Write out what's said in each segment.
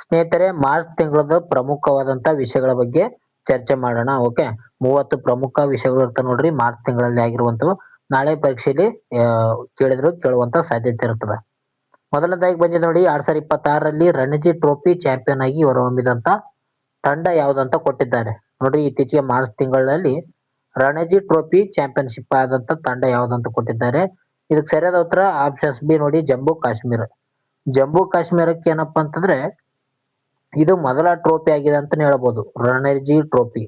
ಸ್ನೇಹಿತರೆ, ಮಾರ್ಚ್ ತಿಂಗಳದ ಪ್ರಮುಖವಾದಂತ ವಿಷಯಗಳ ಬಗ್ಗೆ ಚರ್ಚೆ ಮಾಡೋಣ. ಓಕೆ, 30 ಪ್ರಮುಖ ವಿಷಯಗಳು ಇರ್ತಾವ ನೋಡ್ರಿ ಮಾರ್ಚ್ ತಿಂಗಳಲ್ಲಿ ಆಗಿರುವಂತವು. ನಾಳೆ ಪರೀಕ್ಷೆಯಲ್ಲಿ ಕೇಳುವಂತ ಸಾಧ್ಯತೆ ಇರ್ತದ. ಮೊದಲನೇದಾಗಿ ಬಂದಿದೆ ನೋಡಿ, 2026ರಲ್ಲಿ ರಣಜಿ ಟ್ರೋಫಿ ಚಾಂಪಿಯನ್ ಆಗಿ ಹೊರಹೊಮ್ಮಿದಂತ ತಂಡ ಯಾವ್ದಂತ ಕೊಟ್ಟಿದ್ದಾರೆ ನೋಡ್ರಿ. ಇತ್ತೀಚೆಗೆ ಮಾರ್ಚ್ ತಿಂಗಳಲ್ಲಿ ರಣಜಿ ಟ್ರೋಫಿ ಚಾಂಪಿಯನ್ಶಿಪ್ ಆದಂತ ತಂಡ ಯಾವ್ದಂತ ಕೊಟ್ಟಿದ್ದಾರೆ. ಇದಕ್ಕೆ ಸರಿಯಾದ ಉತ್ತರ ಆಪ್ಷನ್ಸ್ ಬಿ ನೋಡಿ, ಜಮ್ಮು ಕಾಶ್ಮೀರ. ಜಮ್ಮು ಕಾಶ್ಮೀರಕ್ಕೆ ಏನಪ್ಪಾ ಅಂತಂದ್ರೆ ಇದು ಮೊದಲ ಟ್ರೋಫಿ ಆಗಿದೆ ಅಂತಾನೆ ಹೇಳ್ಬೋದು, ರಣಜಿ ಟ್ರೋಫಿ.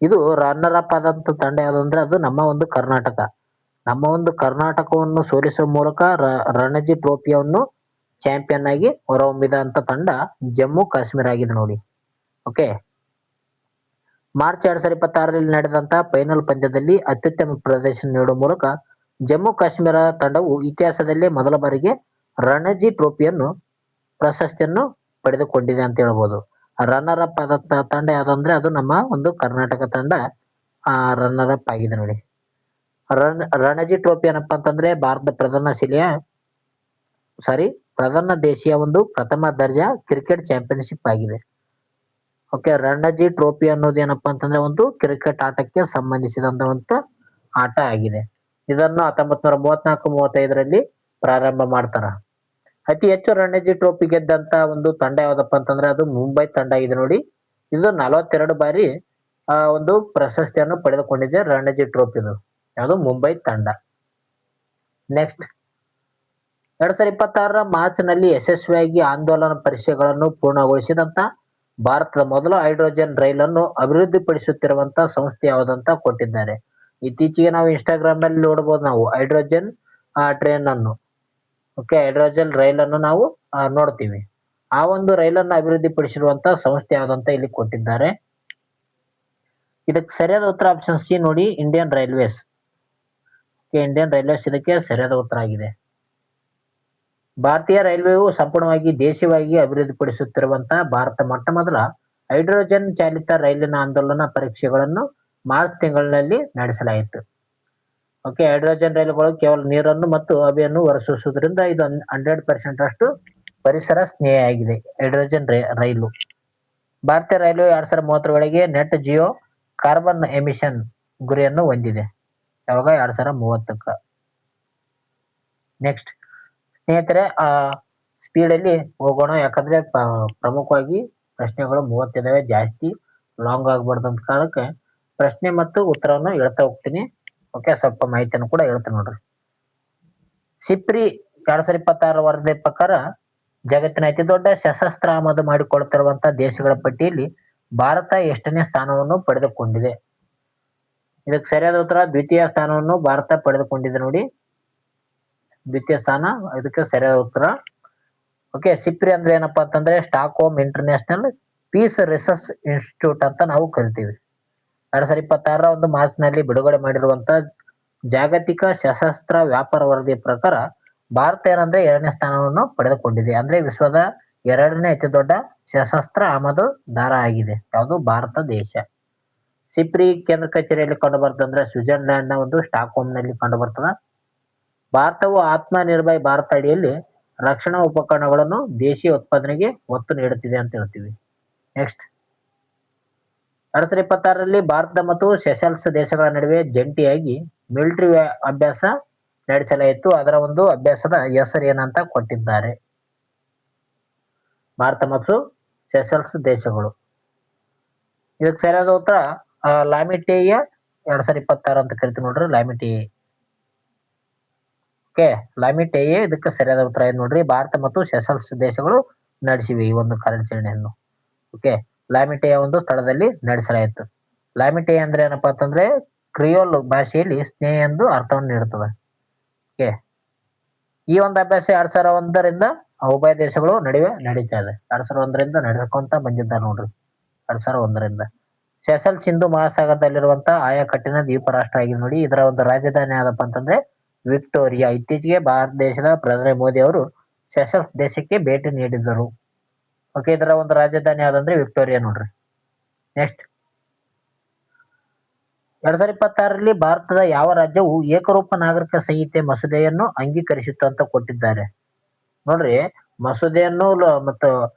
ಇದು ರನ್ನರ್ ಅಪ್ ಆದಂತ ತಂಡ ಯಾವ್ದಂದ್ರೆ ಅದು ನಮ್ಮ ಒಂದು ಕರ್ನಾಟಕ. ನಮ್ಮ ಒಂದು ಕರ್ನಾಟಕವನ್ನು ಸೋಲಿಸುವ ಮೂಲಕ ರಣಜಿ ಟ್ರೋಫಿಯನ್ನು ಚಾಂಪಿಯನ್ ಆಗಿ ಹೊರಹೊಮ್ಮಿದಂತ ತಂಡ ಜಮ್ಮು ಕಾಶ್ಮೀರ ಆಗಿದೆ ನೋಡಿ. ಓಕೆ, ಮಾರ್ಚ್ 2026ರಲ್ಲಿ ನಡೆದಂತ ಫೈನಲ್ ಪಂದ್ಯದಲ್ಲಿ ಅತ್ಯುತ್ತಮ ಪ್ರದರ್ಶನ ನೀಡುವ ಮೂಲಕ ಜಮ್ಮು ಕಾಶ್ಮೀರ ತಂಡವು ಇತಿಹಾಸದಲ್ಲೇ ಮೊದಲ ಬಾರಿಗೆ ರಣಜಿ ಟ್ರೋಫಿಯನ್ನು ಪ್ರಶಸ್ತಿಯನ್ನು ಪಡೆದುಕೊಂಡಿದೆ ಅಂತ ಹೇಳ್ಬೋದು. ರನ್ನರ್ ಅಪ್ ಆದಂತ ತಂಡ ಯಾವ್ದಂದ್ರೆ ಅದು ನಮ್ಮ ಒಂದು ಕರ್ನಾಟಕ ತಂಡ ರನ್ನರ್ ಅಪ್ ಆಗಿದೆ ನೋಡಿ. ರಣಜಿ ಟ್ರೋಫಿ ಏನಪ್ಪಾ ಅಂತಂದ್ರೆ ಭಾರತದ ಪ್ರಧಾನ ದೇಶೀಯ ಒಂದು ಪ್ರಥಮ ದರ್ಜಾ ಕ್ರಿಕೆಟ್ ಚಾಂಪಿಯನ್ಶಿಪ್ ಆಗಿದೆ. ಓಕೆ, ರಣಜಿ ಟ್ರೋಫಿ ಅನ್ನೋದು ಏನಪ್ಪಾ ಅಂತಂದ್ರೆ ಒಂದು ಕ್ರಿಕೆಟ್ ಆಟಕ್ಕೆ ಸಂಬಂಧಿಸಿದಂತ ಆಟ ಆಗಿದೆ. ಇದನ್ನು 1934-35ರಲ್ಲಿ ಪ್ರಾರಂಭ ಮಾಡ್ತಾರ. ಅತಿ ಹೆಚ್ಚು ರಣಜಿ ಟ್ರೋಫಿ ಗೆದ್ದಂತ ಒಂದು ತಂಡ ಯಾವ್ದಪ್ಪ ಅಂತಂದ್ರೆ ಅದು ಮುಂಬೈ ತಂಡ ಆಗಿದೆ ನೋಡಿ. ಇದು 42 ಬಾರಿ ಒಂದು ಪ್ರಶಸ್ತಿಯನ್ನು ಪಡೆದುಕೊಂಡಿದೆ ರಣಜಿ ಟ್ರೋಫಿದು. ಯಾವುದು ಮುಂಬೈ ತಂಡ. ನೆಕ್ಸ್ಟ್, 2026ರ ಮಾರ್ಚ್ ನಲ್ಲಿ ಯಶಸ್ವಿಯಾಗಿ ಆಂದೋಲನ ಪರೀಕ್ಷೆಗಳನ್ನು ಪೂರ್ಣಗೊಳಿಸಿದಂತ ಭಾರತದ ಮೊದಲ ಹೈಡ್ರೋಜನ್ ರೈಲನ್ನು ಅಭಿವೃದ್ಧಿಪಡಿಸುತ್ತಿರುವಂತ ಸಂಸ್ಥೆ ಯಾವುದಂತ ಕೊಟ್ಟಿದ್ದಾರೆ. ಇತ್ತೀಚೆಗೆ ನಾವು ಇನ್ಸ್ಟಾಗ್ರಾಮ್ ನಲ್ಲಿ ನೋಡಬಹುದು ನಾವು ಹೈಡ್ರೋಜನ್ ಟ್ರೈನ್ ಅನ್ನು. ಓಕೆ, ಹೈಡ್ರೋಜನ್ ರೈಲನ್ನು ನಾವು ನೋಡ್ತೀವಿ. ಆ ಒಂದು ರೈಲನ್ನು ಅಭಿವೃದ್ಧಿಪಡಿಸಿರುವಂತ ಸಂಸ್ಥೆ ಯಾವುದಂತ ಇಲ್ಲಿ ಕೊಟ್ಟಿದ್ದಾರೆ. ಇದಕ್ಕೆ ಸರಿಯಾದ ಉತ್ತರ ಆಪ್ಷನ್ ಸಿ ನೋಡಿ, ಇಂಡಿಯನ್ ರೈಲ್ವೇಸ್. ಇಂಡಿಯನ್ ರೈಲ್ವೇಸ್ ಇದಕ್ಕೆ ಸರಿಯಾದ ಉತ್ತರ ಆಗಿದೆ. ಭಾರತೀಯ ರೈಲ್ವೆಯು ಸಂಪೂರ್ಣವಾಗಿ ದೇಶೀಯವಾಗಿ ಅಭಿವೃದ್ಧಿಪಡಿಸುತ್ತಿರುವಂತಹ ಭಾರತ ಮೊಟ್ಟ ಮೊದಲ ಹೈಡ್ರೋಜನ್ ಚಾಲಿತ ರೈಲಿನ ಆಂದೋಲನ ಪರೀಕ್ಷೆಗಳನ್ನು ಮಾರ್ಚ್ ತಿಂಗಳಿನಲ್ಲಿ ನಡೆಸಲಾಯಿತು. ಓಕೆ, ಹೈಡ್ರೋಜನ್ ರೈಲುಗಳು ಕೇವಲ ನೀರನ್ನು ಮತ್ತು ಹಬೆಯನ್ನು ಹೊರಸೂಸುವುದರಿಂದ ಇದು 100% ಅಷ್ಟು ಪರಿಸರ ಸ್ನೇಹಿಯಾಗಿದೆ ಹೈಡ್ರೋಜನ್ ರೈಲು. ಭಾರತೀಯ ರೈಲ್ವೆ 2030 ವೇಳೆಗೆ ನೆಟ್ ಜಿಯೋ ಕಾರ್ಬನ್ ಎಮಿಷನ್ ಗುರಿಯನ್ನು ಹೊಂದಿದೆ. ಯಾವಾಗ? 2030ಕ್ಕ. ನೆಕ್ಸ್ಟ್ ಸ್ನೇಹಿತರೆ, ಸ್ಪೀಡಲ್ಲಿ ಹೋಗೋಣ, ಯಾಕಂದ್ರೆ ಪ್ರಮುಖವಾಗಿ ಪ್ರಶ್ನೆಗಳು 30 ಇದಾವೆ, ಜಾಸ್ತಿ ಲಾಂಗ್ ಆಗ್ಬಾರ್ದು ಅಂತ ಕಾರಣಕ್ಕೆ ಪ್ರಶ್ನೆ ಮತ್ತು ಉತ್ತರವನ್ನು ಹೇಳ್ತಾ ಹೋಗ್ತೀನಿ. ಓಕೆ, ಸ್ವಲ್ಪ ಮಾಹಿತಿಯನ್ನು ಕೂಡ ಹೇಳ್ತೀನಿ ನೋಡ್ರಿ. ಸಿಪ್ರಿ 2026 ವರದಿ ಪ್ರಕಾರ ಜಗತ್ತಿನ ಅತಿ ದೊಡ್ಡ ಸಶಸ್ತ್ರ ಆಮದು ಮಾಡಿಕೊಳ್ಳುತ್ತಿರುವಂತಹ ದೇಶಗಳ ಪಟ್ಟಿಯಲ್ಲಿ ಭಾರತ ಎಷ್ಟನೇ ಸ್ಥಾನವನ್ನು ಪಡೆದುಕೊಂಡಿದೆ? ಇದಕ್ಕೆ ಸರಿಯಾದ ಉತ್ತರ ದ್ವಿತೀಯ ಸ್ಥಾನವನ್ನು ಭಾರತ ಪಡೆದುಕೊಂಡಿದೆ ನೋಡಿ. ದ್ವಿತೀಯ ಸ್ಥಾನ ಇದಕ್ಕೆ ಸರಿಯಾದ ಉತ್ತರ. ಓಕೆ, ಸಿಪ್ರಿ ಅಂದ್ರೆ ಏನಪ್ಪಾ ಅಂತಂದ್ರೆ stock home international piece research institute ಅಂತ ನಾವು ಕರಿತೀವಿ. 2026ರ ಒಂದು ಮಾರ್ಚ್ ನಲ್ಲಿ ಬಿಡುಗಡೆ ಮಾಡಿರುವಂತ ಜಾಗತಿಕ ಸಶಸ್ತ್ರ ವ್ಯಾಪಾರ ವರದಿಯ ಪ್ರಕಾರ ಭಾರತ ಏನಂದ್ರೆ 2ನೇ ಸ್ಥಾನವನ್ನು ಪಡೆದುಕೊಂಡಿದೆ. ಅಂದ್ರೆ ವಿಶ್ವದ 2ನೇ ಅತಿ ದೊಡ್ಡ ಸಶಸ್ತ್ರ ಆಮದುದಾರ ಆಗಿದೆ ಯಾವುದು? ಭಾರತ ದೇಶ. ಸಿಪ್ರಿ ಕೇಂದ್ರ ಕಚೇರಿಯಲ್ಲಿ ಕಂಡು ಬರ್ತದಂದ್ರೆ ಸ್ವಿಟ್ಜರ್ಲ್ಯಾಂಡ್ ನ ಒಂದು ಸ್ಟಾಕ್ ಹೋಮ್ ನಲ್ಲಿ ಕಂಡು ಬರ್ತದ. ಭಾರತವು ಆತ್ಮ ನಿರ್ಭರ್ ಭಾರತ ಅಡಿಯಲ್ಲಿ ರಕ್ಷಣಾ ಉಪಕರಣಗಳನ್ನು ದೇಶೀಯ ಉತ್ಪಾದನೆಗೆ ಒತ್ತು ನೀಡುತ್ತಿದೆ ಅಂತ ಹೇಳ್ತೀವಿ. ನೆಕ್ಸ್ಟ್, 2026ರಲ್ಲಿ ಭಾರತ ಮತ್ತು ಸೆಷಲ್ಸ್ ದೇಶಗಳ ನಡುವೆ ಜಂಟಿಯಾಗಿ ಮಿಲಿಟರಿ ಅಭ್ಯಾಸ ನಡೆಸಲಾಯಿತು. ಅದರ ಒಂದು ಅಭ್ಯಾಸದ ಹೆಸರು ಏನಂತ ಕೊಟ್ಟಿದ್ದಾರೆ? ಭಾರತ ಮತ್ತು ಸೆಷಲ್ಸ್ ದೇಶಗಳು. ಇದಕ್ಕೆ ಸರಿಯಾದ ಉತ್ತರ ಲಾಮಿಟೇಯ 2026 ಅಂತ ಕರಿತೀವಿ ನೋಡ್ರಿ, ಲಾಮಿಟೇಯ. ಓಕೆ, ಲಾಮಿಟೇಯ ಇದಕ್ಕೆ ಸರಿಯಾದ ಉತ್ತರ ಇದೆ ನೋಡ್ರಿ. ಭಾರತ ಮತ್ತು ಸೆಷಲ್ಸ್ ದೇಶಗಳು ನಡೆಸಿವೆ ಈ ಒಂದು ಕಾರ್ಯಾಚರಣೆಯನ್ನು. ಓಕೆ, ಲಾಮಿಟೇಯ ಒಂದು ಸ್ಥಳದಲ್ಲಿ ನಡೆಸಲಾಯಿತು. ಲಾಮಿಟೇಯ ಅಂದ್ರೆ ಏನಪ್ಪಾ ಅಂತಂದ್ರೆ ಕ್ರಿಯೋಲ್ ಭಾಷೆಯಲ್ಲಿ ಸ್ನೇಹ ಎಂದು ಅರ್ಥವನ್ನು ನೀಡುತ್ತದೆ. ಓಕೆ, ಈ ಒಂದು ಅಭ್ಯಾಸ 2001ರಿಂದ ಉಭಯ ದೇಶಗಳು ನಡುವೆ ನಡೀತಾ ಇದೆ. 2001ರಿಂದ ನಡೆಸ್ಕೊಂತ ಬಂದಿದ್ದಾರೆ ನೋಡ್ರಿ, 2001ರಿಂದ. ಸೆಷಲ್ಸ್ ಸಿಂಧು ಮಹಾಸಾಗರದಲ್ಲಿರುವಂತಹ ಆಯಕಟ್ಟಿನ ದ್ವೀಪ ರಾಷ್ಟ್ರ ಆಗಿದೆ ನೋಡಿ. ಇದರ ಒಂದು ರಾಜಧಾನಿ ಯಾವ್ದಪ್ಪ ಅಂತಂದ್ರೆ ವಿಕ್ಟೋರಿಯಾ. ಇತ್ತೀಚೆಗೆ ಭಾರತ ದೇಶದ ಪ್ರಧಾನಿ ಮೋದಿ ಅವರು ಸೆಷಲ್ಸ್ ದೇಶಕ್ಕೆ ಭೇಟಿ ನೀಡಿದ್ದರು. ಓಕೆ, ಇದರ ಒಂದು ರಾಜಧಾನಿ ಯಾವ್ದಂದ್ರೆ ವಿಕ್ಟೋರಿಯಾ ನೋಡ್ರಿ. ನೆಕ್ಸ್ಟ್, 2026ರಲ್ಲಿ ಭಾರತದ ಯಾವ ರಾಜ್ಯವು ಏಕರೂಪ ನಾಗರಿಕ ಸಂಹಿತೆ ಮಸೂದೆಯನ್ನು ಅಂಗೀಕರಿಸಿತ್ತು ಅಂತ ಕೊಟ್ಟಿದ್ದಾರೆ ನೋಡ್ರಿ. ಮಸೂದೆಯನ್ನು ಮತ್ತು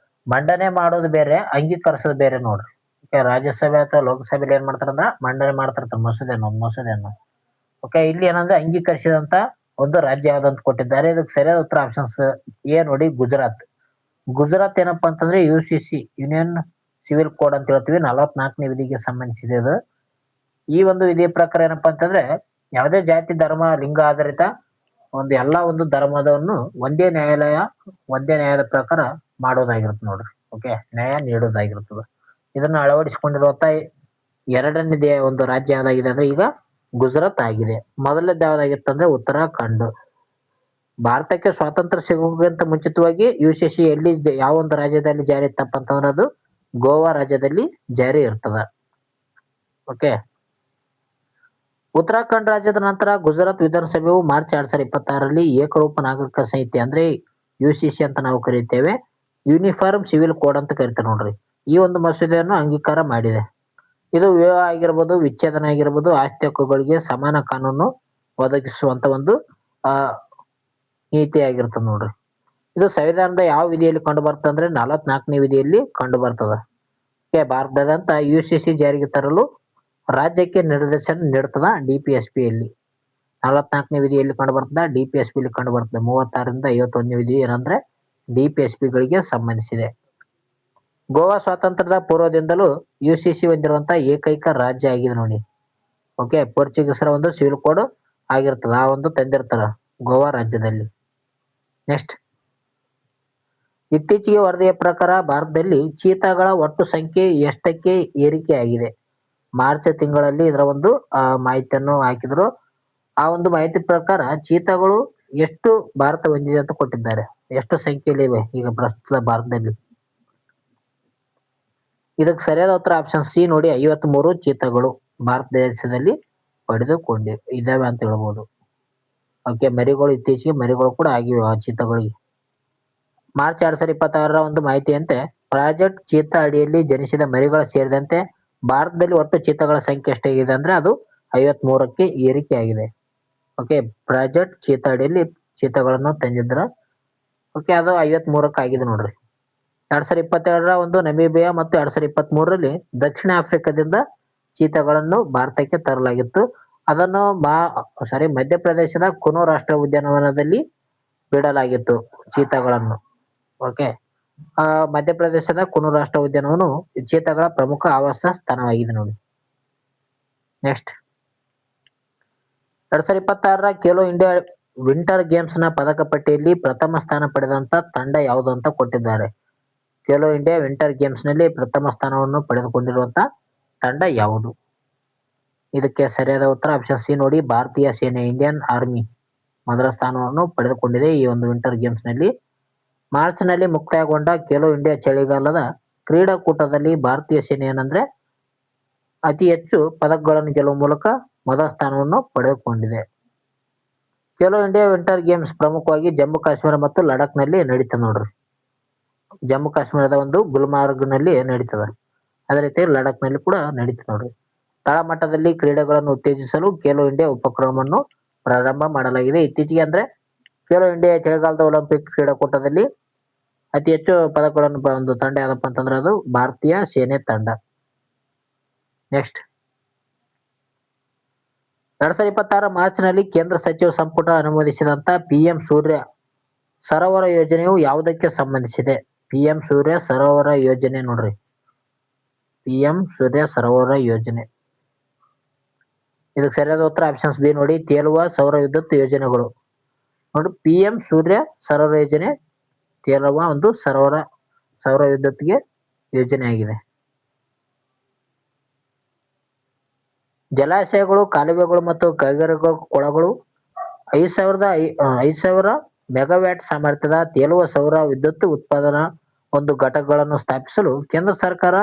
ಮಂಡನೆ ಮಾಡೋದು ಬೇರೆ, ಅಂಗೀಕರಿಸೋದು ಬೇರೆ ನೋಡ್ರಿ. ಓಕೆ, ರಾಜ್ಯಸಭೆ ಅಥವಾ ಲೋಕಸಭೆಯಲ್ಲಿ ಏನ್ ಮಾಡ್ತಾರಂದ್ರ ಮಂಡನೆ ಮಾಡ್ತಿರ್ತಾರೆ ಮಸೂದೆಯನ್ನು. ಓಕೆ, ಇಲ್ಲಿ ಏನಂದ್ರೆ ಅಂಗೀಕರಿಸಿದಂತ ಒಂದು ರಾಜ್ಯ ಯಾವ್ದಂತ ಕೊಟ್ಟಿದ್ದಾರೆ. ಇದಕ್ಕೆ ಸರಿಯಾದ ಉತ್ತರ ಆಪ್ಷನ್ಸ್ ಎ ನೋಡಿ, ಗುಜರಾತ್. ಗುಜರಾತ್ ಏನಪ್ಪಾ ಅಂತಂದ್ರೆ UCC, ಯೂನಿಯನ್ ಸಿವಿಲ್ ಕೋಡ್ ಅಂತ ಹೇಳ್ತೀವಿ, 44ನೇ ವಿಧಿಗೆ ಸಂಬಂಧಿಸಿದೆ ಇದು. ಈ ಒಂದು ವಿಧಿಯ ಪ್ರಕಾರ ಏನಪ್ಪಾ ಅಂತಂದ್ರೆ ಯಾವುದೇ ಜಾತಿ, ಧರ್ಮ, ಲಿಂಗ ಆಧಾರಿತ ಎಲ್ಲಾ ಒಂದು ಧರ್ಮದವನ್ನು ಒಂದೇ ನ್ಯಾಯದ ಪ್ರಕಾರ ಮಾಡೋದಾಗಿರುತ್ತೆ ನೋಡ್ರಿ. ಓಕೆ, ನ್ಯಾಯ ನೀಡೋದಾಗಿರ್ತದೆ. ಇದನ್ನ ಅಳವಡಿಸಿಕೊಂಡಿರುವಂತ ಎರಡನೇ ಒಂದು ರಾಜ್ಯ ಯಾವ್ದಾಗಿದೆ ಅಂದ್ರೆ ಈಗ ಗುಜರಾತ್ ಆಗಿದೆ. ಮೊದಲನೇದು ಯಾವ್ದಾಗಿತ್ತಂದ್ರೆ ಉತ್ತರಾಖಂಡ್. ಭಾರತಕ್ಕೆ ಸ್ವಾತಂತ್ರ್ಯ ಸಿಗೋಕ್ಕಿಂತ ಮುಂಚಿತವಾಗಿ UCC ಎಲ್ಲಿ ಯಾವ ಒಂದು ರಾಜ್ಯದಲ್ಲಿ ಜಾರಿ ಇತ್ತಪ್ಪ ಅಂತಂದ್ರೆ ಅದು ಗೋವಾ ರಾಜ್ಯದಲ್ಲಿ ಜಾರಿ ಇರ್ತದ. ಓಕೆ, ಉತ್ತರಾಖಂಡ್ ರಾಜ್ಯದ ನಂತರ ಗುಜರಾತ್ ವಿಧಾನಸಭೆಯು ಮಾರ್ಚ್ 2026ರಲ್ಲಿ ಏಕರೂಪ ನಾಗರಿಕ ಸಂಹಿತೆ ಅಂದ್ರೆ UCC ಅಂತ ನಾವು ಕರೀತೇವೆ, ಯೂನಿಫಾರ್ಮ್ ಸಿವಿಲ್ ಕೋಡ್ ಅಂತ ಕರಿತಾರೆ ನೋಡ್ರಿ, ಈ ಒಂದು ಮಸೂದೆಯನ್ನು ಅಂಗೀಕಾರ ಮಾಡಿದೆ. ಇದು ವಿವಾಹ ಆಗಿರ್ಬೋದು, ವಿಚ್ಛೇದನ ಆಗಿರ್ಬೋದು, ಆಸ್ತಿ ಹಕ್ಕುಗಳಿಗೆ ಸಮಾನ ಕಾನೂನು ಒದಗಿಸುವಂತ ಒಂದು ನೀತಿ ಆಗಿರ್ತದೆ ನೋಡ್ರಿ. ಇದು ಸಂವಿಧಾನದ ಯಾವ ವಿಧಿಯಲ್ಲಿ ಕಂಡು ಬರ್ತದೆ ಅಂದ್ರೆ 44ನೇ ವಿಧಿಯಲ್ಲಿ ಕಂಡು ಬರ್ತದ. ಭಾರತದಂತ UCC ಜಾರಿಗೆ ತರಲು ರಾಜ್ಯಕ್ಕೆ ನಿರ್ದೇಶನ ನೀಡ್ತದ DPSPಯಲ್ಲಿ. 44ನೇ ವಿಧಿಯಲ್ಲಿ ಕಂಡು ಬರ್ತದ, DPSPಯಲ್ಲಿ ಕಂಡು ಬರ್ತದೆ. 36ರಿಂದ 51ನೇ ವಿಧಿ ಏನಂದ್ರೆ DPSPಗಳಿಗೆ ಸಂಬಂಧಿಸಿದೆ. ಗೋವಾ ಸ್ವಾತಂತ್ರ್ಯದ ಪೂರ್ವದಿಂದಲೂ UCC ಹೊಂದಿರುವಂತ ಏಕೈಕ ರಾಜ್ಯ ಆಗಿದೆ ನೋಡಿ. ಓಕೆ, ಪೋರ್ಚುಗೀಸರ ಒಂದು ಸಿವಿಲ್ ಕೋಡ್ ಆಗಿರ್ತದ, ಆ ಒಂದು ತಂದಿರ್ತಾರ ಗೋವಾ ರಾಜ್ಯದಲ್ಲಿ. ನೆಕ್ಸ್ಟ್, ಇತ್ತೀಚೆಗೆ ವರದಿಯ ಪ್ರಕಾರ ಭಾರತದಲ್ಲಿ ಚೀತಾಗಳ ಒಟ್ಟು ಸಂಖ್ಯೆ ಎಷ್ಟಕ್ಕೆ ಏರಿಕೆ ಆಗಿದೆ? ಮಾರ್ಚ್ ತಿಂಗಳಲ್ಲಿ ಇದರ ಒಂದು ಮಾಹಿತಿಯನ್ನು ಹಾಕಿದ್ರು. ಆ ಒಂದು ಮಾಹಿತಿ ಪ್ರಕಾರ ಚೀತಾಗಳು ಎಷ್ಟು ಭಾರತ ಹೊಂದಿದೆ ಅಂತ ಕೊಟ್ಟಿದ್ದಾರೆ, ಎಷ್ಟು ಸಂಖ್ಯೆಯಲ್ಲಿ ಇವೆ ಈಗ ಪ್ರಸ್ತುತ ಭಾರತದಲ್ಲಿ. ಇದಕ್ಕೆ ಸರಿಯಾದ ಉತ್ತರ ಆಪ್ಷನ್ ಸಿ ನೋಡಿ, 53 ಚೀತಾಗಳು ಭಾರತ ದೇಶದಲ್ಲಿ ಇದಾವೆ ಅಂತ ಹೇಳ್ಬೋದು. ಓಕೆ, ಮರಿಗಳು ಇತ್ತೀಚೆಗೆ ಮರಿಗಳು ಕೂಡ ಆಗಿವೆ ಆ ಚೀತಾಗಳಿಗೆ. ಮಾರ್ಚ್ 2026ರ ಒಂದು ಮಾಹಿತಿಯಂತೆ ಪ್ರಾಜೆಕ್ಟ್ ಚೀತಾ ಅಡಿಯಲ್ಲಿ ಜನಿಸಿದ ಮರಿಗಳ ಸೇರಿದಂತೆ ಭಾರತದಲ್ಲಿ ಒಟ್ಟು ಚೀತಾಗಳ ಸಂಖ್ಯೆ ಎಷ್ಟಾಗಿದೆ ಅಂದ್ರೆ ಅದು 53ಕ್ಕೆ ಏರಿಕೆ ಆಗಿದೆ. ಓಕೆ, ಪ್ರಾಜೆಕ್ಟ್ ಚೀತಾ ಅಡಿಯಲ್ಲಿ ಚೀತಾಗಳನ್ನು ತಂದಿದ್ರ. ಓಕೆ, ಅದು 53ಕ್ಕೆ ಆಗಿದೆ ನೋಡ್ರಿ. 2022ರ ಒಂದು ನಮೀಬಿಯಾ ಮತ್ತು 2023ರಲ್ಲಿ ದಕ್ಷಿಣ ಆಫ್ರಿಕಾದಿಂದ ಚೀತಾಗಳನ್ನು ಭಾರತಕ್ಕೆ ತರಲಾಗಿತ್ತು. ಅದನ್ನು ಮಧ್ಯಪ್ರದೇಶದ ಕುನೋ ರಾಷ್ಟ್ರೀಯ ಉದ್ಯಾನವನದಲ್ಲಿ ಬಿಡಲಾಗಿತ್ತು ಚೀತಾಗಳನ್ನು. ಓಕೆ, ಮಧ್ಯಪ್ರದೇಶದ ಕುನೋ ರಾಷ್ಟ್ರೀಯ ಉದ್ಯಾನವನವು ಚೀತಾಗಳ ಪ್ರಮುಖ ಆವಾಸ ಸ್ಥಾನವಾಗಿದೆ ನೋಡಿ. ನೆಕ್ಸ್ಟ್, 2026ರ ಖೇಲೋ ಇಂಡಿಯಾ ವಿಂಟರ್ ಗೇಮ್ಸ್ ನ ಪದಕ ಪಟ್ಟಿಯಲ್ಲಿ ಪ್ರಥಮ ಸ್ಥಾನ ಪಡೆದಂತ ತಂಡ ಯಾವುದು ಅಂತ ಕೊಟ್ಟಿದ್ದಾರೆ. ಖೇಲೋ ಇಂಡಿಯಾ ವಿಂಟರ್ ಗೇಮ್ಸ್ ನಲ್ಲಿ ಪ್ರಥಮ ಸ್ಥಾನವನ್ನು ಪಡೆದುಕೊಂಡಿರುವಂತ ತಂಡ ಯಾವುದು? ಇದಕ್ಕೆ ಸರಿಯಾದ ಉತ್ತರ ಆಪ್ಷನ್ ಸಿ ನೋಡಿ, ಭಾರತೀಯ ಸೇನೆ, ಇಂಡಿಯನ್ ಆರ್ಮಿ ಮೊದಲ ಸ್ಥಾನವನ್ನು ಪಡೆದುಕೊಂಡಿದೆ ಈ ಒಂದು ವಿಂಟರ್ ಗೇಮ್ಸ್ ನಲ್ಲಿ. ಮಾರ್ಚ್ ನಲ್ಲಿ ಮುಕ್ತಾಯಗೊಂಡ ಖೇಲೋ ಇಂಡಿಯಾ ಚಳಿಗಾಲದ ಕ್ರೀಡಾಕೂಟದಲ್ಲಿ ಭಾರತೀಯ ಸೇನೆ ಏನಂದ್ರೆ ಅತಿ ಹೆಚ್ಚು ಪದಕಗಳನ್ನು ಗೆಲ್ಲುವ ಮೂಲಕ ಮೊದಲ ಸ್ಥಾನವನ್ನು ಪಡೆದುಕೊಂಡಿದೆ. ಖೇಲೋ ಇಂಡಿಯಾ ವಿಂಟರ್ ಗೇಮ್ಸ್ ಪ್ರಮುಖವಾಗಿ ಜಮ್ಮು ಕಾಶ್ಮೀರ ಮತ್ತು ಲಡಾಖ್ ನಲ್ಲಿ ನಡೀತದೆ ನೋಡ್ರಿ. ಜಮ್ಮು ಕಾಶ್ಮೀರದ ಒಂದು ಗುಲ್ಮಾರ್ಗ್ ನಲ್ಲಿ ನಡೀತದ, ಅದೇ ರೀತಿ ಲಡಾಖ್ ನಲ್ಲಿ ಕೂಡ ನಡೀತದೆ ನೋಡ್ರಿ. ತಳಮಟ್ಟದಲ್ಲಿ ಕ್ರೀಡೆಗಳನ್ನು ಉತ್ತೇಜಿಸಲು ಖೇಲೋ ಇಂಡಿಯಾ ಉಪಕ್ರಮವನ್ನು ಪ್ರಾರಂಭ ಮಾಡಲಾಗಿದೆ. ಇತ್ತೀಚೆಗೆ ಅಂದ್ರೆ ಖೇಲೋ ಇಂಡಿಯಾ ಚಳಿಗಾಲದ ಒಲಿಂಪಿಕ್ ಕ್ರೀಡಾಕೂಟದಲ್ಲಿ ಅತಿ ಹೆಚ್ಚು ಪದಕಗಳನ್ನು ಒಂದು ತಂಡ ಯಾವ್ದಪ್ಪ ಅಂತಂದ್ರೆ ಅದು ಭಾರತೀಯ ಸೇನೆ ತಂಡ. ನೆಕ್ಸ್ಟ್, 2026 ಮಾರ್ಚ್ ನಲ್ಲಿ ಕೇಂದ್ರ ಸಚಿವ ಸಂಪುಟ ಅನುಮೋದಿಸಿದಂತ PM ಸೂರ್ಯ ಸರೋವರ ಯೋಜನೆಯು ಯಾವುದಕ್ಕೆ ಸಂಬಂಧಿಸಿದೆ? PM ಸೂರ್ಯ ಸರೋವರ ಯೋಜನೆ ನೋಡ್ರಿ, PM ಸೂರ್ಯ ಸರೋವರ ಯೋಜನೆ. ಇದಕ್ಕೆ ಸರಿಯಾದ ಉತ್ತರ ಆಪ್ಷನ್ಸ್ ಬಿ ನೋಡಿ, ತೇಲುವ ಸೌರ ವಿದ್ಯುತ್ ಯೋಜನೆಗಳು ನೋಡಿ. PM ಸೂರ್ಯ ಸರೋವರ ಯೋಜನೆ ತೇಲುವ ಒಂದು ಸೌರ ವಿದ್ಯುತ್ಗೆ ಯೋಜನೆ ಆಗಿದೆ. ಜಲಾಶಯಗಳು, ಕಾಲುವೆಗಳು ಮತ್ತು ಕೈಗಾರಿಕಾ ಕೊಳಗಳು 5,000 ಮೆಗಾವ್ಯಾಟ್ ಸಾಮರ್ಥ್ಯದ ತೇಲುವ ಸೌರ ವಿದ್ಯುತ್ ಉತ್ಪಾದನಾ ಒಂದು ಘಟಕಗಳನ್ನು ಸ್ಥಾಪಿಸಲು ಕೇಂದ್ರ ಸರ್ಕಾರ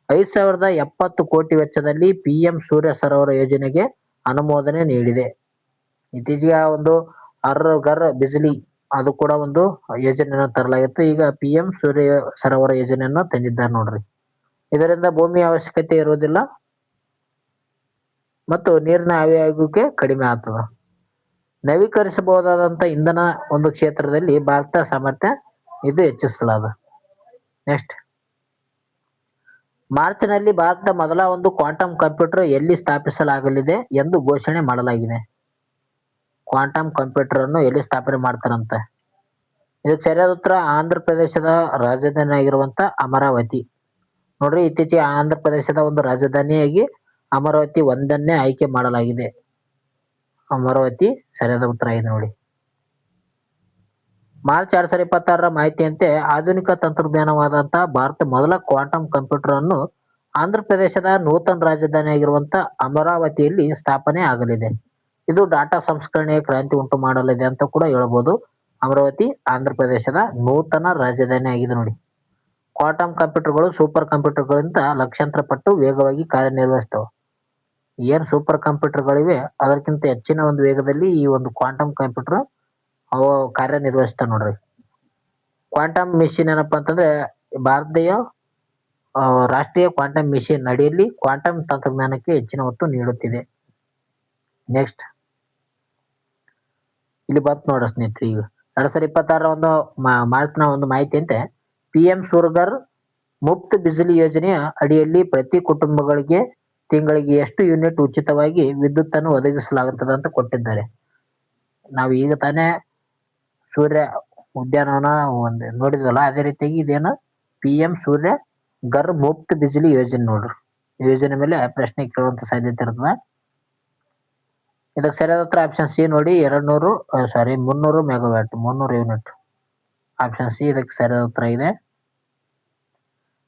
5,070 ಕೋಟಿ ವೆಚ್ಚದಲ್ಲಿ PM ಸೂರ್ಯ ಸರೋವರ ಯೋಜನೆಗೆ ಅನುಮೋದನೆ ನೀಡಿದೆ. ಇತ್ತೀಚೆಗೆ ಒಂದು ಹರ್ ಘರ್ ಬಿಜ್ಲಿ ಅದು ಕೂಡ ಒಂದು ಯೋಜನೆಯನ್ನು ತರಲಾಗಿತ್ತು. ಈಗ PM ಸೂರ್ಯ ಸರೋವರ ಯೋಜನೆಯನ್ನು ತಂದಿದ್ದಾರೆ ನೋಡ್ರಿ. ಇದರಿಂದ ಭೂಮಿಯ ಅವಶ್ಯಕತೆ ಇರುವುದಿಲ್ಲ ಮತ್ತು ನೀರಿನ ಆವಿಯಾಗುವಿಕೆ ಕಡಿಮೆ ಆಗ್ತದ. ನವೀಕರಿಸಬಹುದಾದಂತ ಇಂಧನ ಒಂದು ಕ್ಷೇತ್ರದಲ್ಲಿ ಭಾರತ ಸಾಮರ್ಥ್ಯ ಇದು ಹೆಚ್ಚಿಸಲಾದ. ನೆಕ್ಸ್ಟ್, ಮಾರ್ಚ್ನಲ್ಲಿ ಭಾರತದ ಮೊದಲ ಒಂದು ಕ್ವಾಂಟಮ್ ಕಂಪ್ಯೂಟರ್ ಎಲ್ಲಿ ಸ್ಥಾಪಿಸಲಾಗಲಿದೆ ಎಂದು ಘೋಷಣೆ ಮಾಡಲಾಗಿದೆ. ಕ್ವಾಂಟಮ್ ಕಂಪ್ಯೂಟರ್ ಅನ್ನು ಎಲ್ಲಿ ಸ್ಥಾಪನೆ ಮಾಡ್ತಾರಂತೆ? ಇದಕ್ಕೆ ಸರಿಯಾದ ಉತ್ತರ ಆಂಧ್ರ ಪ್ರದೇಶದ ರಾಜಧಾನಿ ಆಗಿರುವಂತ ಅಮರಾವತಿ. ನೋಡ್ರಿ, ಇತ್ತೀಚೆಗೆ ಆಂಧ್ರ ಪ್ರದೇಶದ ಒಂದು ರಾಜಧಾನಿಯಾಗಿ ಅಮರಾವತಿ ಒಂದನ್ನೇ ಆಯ್ಕೆ ಮಾಡಲಾಗಿದೆ. ಅಮರಾವತಿ ಸರಿಯಾದ ಉತ್ತರ ಆಗಿದೆ ನೋಡಿ. ಮಾರ್ಚ್ 2026ರ ಮಾಹಿತಿಯಂತೆ ಆಧುನಿಕ ತಂತ್ರಜ್ಞಾನವಾದಂತಹ ಭಾರತ ಮೊದಲ ಕ್ವಾಂಟಮ್ ಕಂಪ್ಯೂಟರ್ ಅನ್ನು ಆಂಧ್ರ ಪ್ರದೇಶದ ನೂತನ ರಾಜಧಾನಿಯಾಗಿರುವಂತ ಅಮರಾವತಿಯಲ್ಲಿ ಸ್ಥಾಪನೆ ಆಗಲಿದೆ. ಇದು ಡಾಟಾ ಸಂಸ್ಕರಣೆಯ ಕ್ರಾಂತಿ ಉಂಟು ಮಾಡಲಿದೆ ಅಂತ ಕೂಡ ಹೇಳ್ಬೋದು. ಅಮರಾವತಿ ಆಂಧ್ರ ಪ್ರದೇಶದ ನೂತನ ರಾಜಧಾನಿ ಆಗಿದೆ ನೋಡಿ. ಕ್ವಾಂಟಮ್ ಕಂಪ್ಯೂಟರ್ಗಳು ಸೂಪರ್ ಕಂಪ್ಯೂಟರ್ಗಳಿಂದ ಲಕ್ಷಾಂತರ ಪಟ್ಟು ವೇಗವಾಗಿ ಕಾರ್ಯನಿರ್ವಹಿಸ್ತವೆ. ಏನು ಸೂಪರ್ ಕಂಪ್ಯೂಟರ್ಗಳಿವೆ ಅದಕ್ಕಿಂತ ಹೆಚ್ಚಿನ ಒಂದು ವೇಗದಲ್ಲಿ ಈ ಒಂದು ಕ್ವಾಂಟಮ್ ಕಂಪ್ಯೂಟರ್ ಅವು ಕಾರ್ಯನಿರ್ವಹಿಸ್ತಾವೆ ನೋಡ್ರಿ. ಕ್ವಾಂಟಮ್ ಮಿಷಿನ್ ಏನಪ್ಪಾ ಅಂತಂದ್ರೆ ಭಾರತೀಯ ರಾಷ್ಟ್ರೀಯ ಕ್ವಾಂಟಮ್ ಮಿಷನ್ ಅಡಿಯಲ್ಲಿ ಕ್ವಾಂಟಮ್ ತಂತ್ರಜ್ಞಾನಕ್ಕೆ ಹೆಚ್ಚಿನ ಒತ್ತು ನೀಡುತ್ತಿದೆ. ನೆಕ್ಸ್ಟ್, ಇಲ್ಲಿ ಬಂತು ನೋಡ್ರಿ ಸ್ನೇಹಿತರೆ, ಈಗ 2026ರ ಒಂದು ಮಾರ್ಚ್ನ ಒಂದು ಮಾಹಿತಿ ಅಂತೆ PM ಸೂರ್ಗರ್ ಮುಫ್ತ್ ಬಿಜಿಲಿ ಯೋಜನೆಯ ಅಡಿಯಲ್ಲಿ ಪ್ರತಿ ಕುಟುಂಬಗಳಿಗೆ ತಿಂಗಳಿಗೆ ಎಷ್ಟು ಯೂನಿಟ್ ಉಚಿತವಾಗಿ ವಿದ್ಯುತ್ತನ್ನು ಒದಗಿಸಲಾಗುತ್ತದೆ ಅಂತ ಕೊಟ್ಟಿದ್ದಾರೆ. ನಾವು ಈಗ ತಾನೇ ಸೂರ್ಯ ಉದ್ಯಾನವನ ಒಂದು ನೋಡಿದ್ವಲ್ಲ, ಅದೇ ರೀತಿಯಾಗಿ ಇದೇನು PM ಸೂರ್ಯ ಗರ್ ಮುಫ್ತ್ ಬಿಜಿಲಿ ಯೋಜನೆ ನೋಡ್ರಿ. ಯೋಜನೆ ಮೇಲೆ ಪ್ರಶ್ನೆ ಕೇಳುವಂತ ಸಾಧ್ಯತೆ ಇರ್ತದೆ. ಇದಕ್ಕೆ ಸರಿಯಾದ ಉತ್ತರ ಆಪ್ಷನ್ ಸಿ ನೋಡಿ, 300 ಮೆಗಾವ್ಯಾಟ್ 300 ಯೂನಿಟ್. ಆಪ್ಷನ್ ಸಿ ಇದಕ್ಕೆ ಸರಿಯಾದ ಉತ್ತರ ಇದೆ.